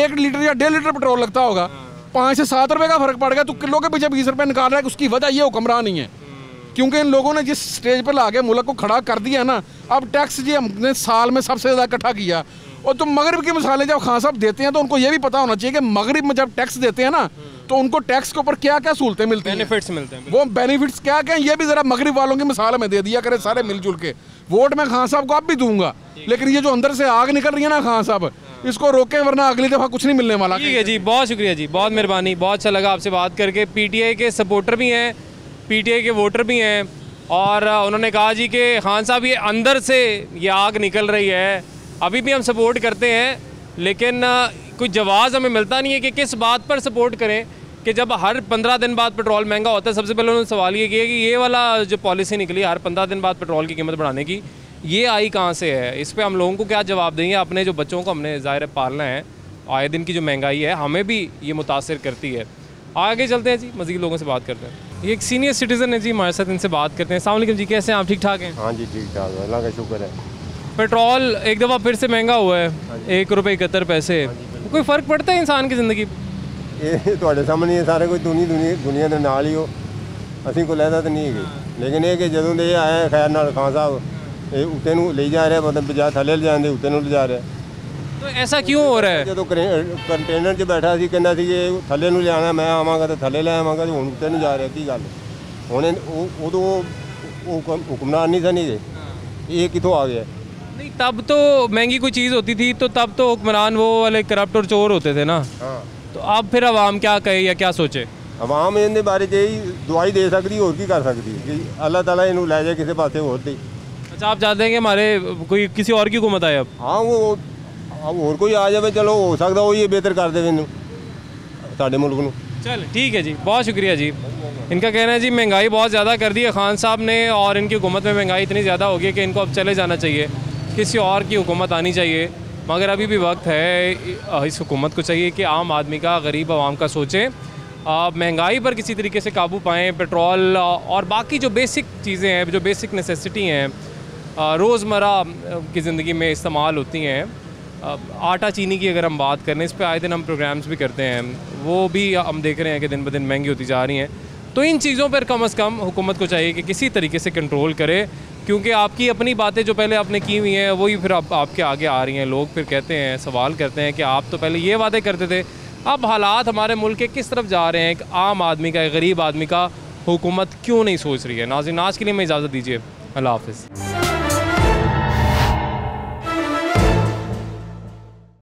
1 लीटर या 1.5 लीटर पेट्रोल लगता होगा, 5 से 7 रुपये का फर्क पड़ गया, तू किलो के पीछे 20 रुपये निकाल रहा है। उसकी वजह ये हुक्मरान ही है, क्योंकि इन लोगों ने जिस स्टेज पर ला के मुल्क को खड़ा कर दिया ना, अब टैक्स जी हमने साल में सबसे ज़्यादा इकट्ठा किया। और तो मगरिब की मिसालें जब खान साहब देते हैं तो उनको ये भी पता होना चाहिए कि मगरिब में जब टैक्स देते हैं ना तो उनको टैक्स के ऊपर क्या क्या सहूलतें मिलती हैं, बेनिफिट्स मिलते हैं। वो बेनिफिट्स क्या क्या, ये भी ज़रा मगरिब वालों की मिसाल में दे दिया करें सारे मिलजुल के। वोट मैं खान साहब को अब भी दूंगा, लेकिन ये जो अंदर से आग निकल रही है ना खान साहब, इसको रोकें वरना अगली दफ़ा कुछ नहीं मिलने वाला। ठीक है जी, बहुत शुक्रिया जी, बहुत मेहरबानी, बहुत अच्छा लगा आपसे बात करके। पीटीआई के सपोर्टर भी हैं, पीटीआई के वोटर भी हैं, और उन्होंने कहा जी कि खान साहब ये अंदर से ये आग निकल रही है, अभी भी हम सपोर्ट करते हैं, लेकिन कोई जवाब हमें मिलता नहीं है कि किस बात पर सपोर्ट करें कि जब हर 15 दिन बाद पेट्रोल महंगा होता है। सबसे पहले उन्होंने सवाल ये किया कि ये वाला जो पॉलिसी निकली हर 15 दिन बाद पेट्रोल की कीमत बढ़ाने की, ये आई कहाँ से है? इस पर हम लोगों को क्या जवाब देंगे? अपने जो बच्चों को हमने ज़ाहिर पालना है, आए दिन की जो महंगाई है हमें भी ये मुतासिर करती है। आगे चलते हैं जी, मज़ीद लोगों से बात करते हैं। ये एक सीनियर सिटीज़न है जी हमारे साथ, इनसे बात करते हैं। अस्सलाम वालेकुम जी, कैसे हैं आप? ठीक ठाक हैं? हाँ जी, ठीक ठाक, अल्लाह का शुक्र है। पेट्रोल एक दफ़ा फिर से महंगा हुआ है, 1 रुपये 71 पैसे, कोई फ़र्क पड़ता है इंसान की ज़िंदगी? ये ਤੁਹਾਡੇ ਸਾਹਮਣੇ सारे कोई दुनिया के नाल ही हो, ਅਸੀਂ कोई लैदा तो नहीं है, लेकिन ये कि ਜਦੋਂ ਦੇ आए खैर नाल खान साहब ये उत्ते नूं ले जा रहे, मतलब बजाय थले ले जाते उत्ते नूं ले जा रहे। तो ऐसा क्यों हो रहा है? जो कंटेनर 'ਚ बैठा सी कहना सी कि थले नूं ले आना, मैं आवांगा तो थले ले आवांगा, हुण उत्ते नूं जा रहे, की गल? हुण उदों हुक्मरान नहीं थे, ये कितों आ गया? नहीं, तब तो महंगी कोई चीज़ होती थी तो तब तो हुक्मरान वो वाले करप्ट और चोर होते थे ना। हाँ, तो अब फिर आवाम क्या कहे या क्या सोचे? आवाम इनके बारे यही दुआई दे सकती, और की कर सकती कि अल्लाह ताला इन्हू लै जाए किसी पासे होर दी। अच्छा, आप चाहते हैं कि हमारे कोई किसी और की हुकूमत आए अब? हाँ, वो ਹੋਰ ਕੋਈ ਆ ਜਾਵੇ ਚਲੋ ਹੋ ਸਕਦਾ ਉਹ ਹੀ बेहतर कर देवे इनू साडे मुल्क नू। चल ठीक है जी, बहुत शुक्रिया जी। इनका कहना है जी महंगाई बहुत ज़्यादा कर दी है खान साहब ने और इनकी हुकूमत में महंगाई इतनी ज़्यादा हो गई कि इनको अब चले जाना चाहिए, किसी और की हुकूमत आनी चाहिए। मगर अभी भी वक्त है, इस हुकूमत को चाहिए कि आम आदमी का, गरीब आवाम का सोचें, महंगाई पर किसी तरीके से काबू पाएँ। पेट्रोल और बाकी जो बेसिक चीज़ें हैं, जो बेसिक नेसेसिटी हैं, रोज़मर्रा की ज़िंदगी में इस्तेमाल होती हैं, आटा चीनी की अगर हम बात करें, इस पे आए दिन हम प्रोग्राम्स भी करते हैं, वो भी हम देख रहे हैं कि दिन ब दिन महंगी होती जा रही हैं। तो इन चीज़ों पर कम से कम हुकूमत को चाहिए कि किसी तरीके से कंट्रोल करे, क्योंकि आपकी अपनी बातें जो पहले आपने की हुई हैं वही फिर आपके आगे आ रही हैं। लोग फिर कहते हैं, सवाल करते हैं कि आप तो पहले ये वादे करते थे, अब हालात हमारे मुल्क के किस तरफ जा रहे हैं, एक आम आदमी का, एक गरीब आदमी का हुकूमत क्यों नहीं सोच रही है। नाज़रीन, आज के लिए मैं इजाज़त दीजिए, अल्लाह हाफ़िज़।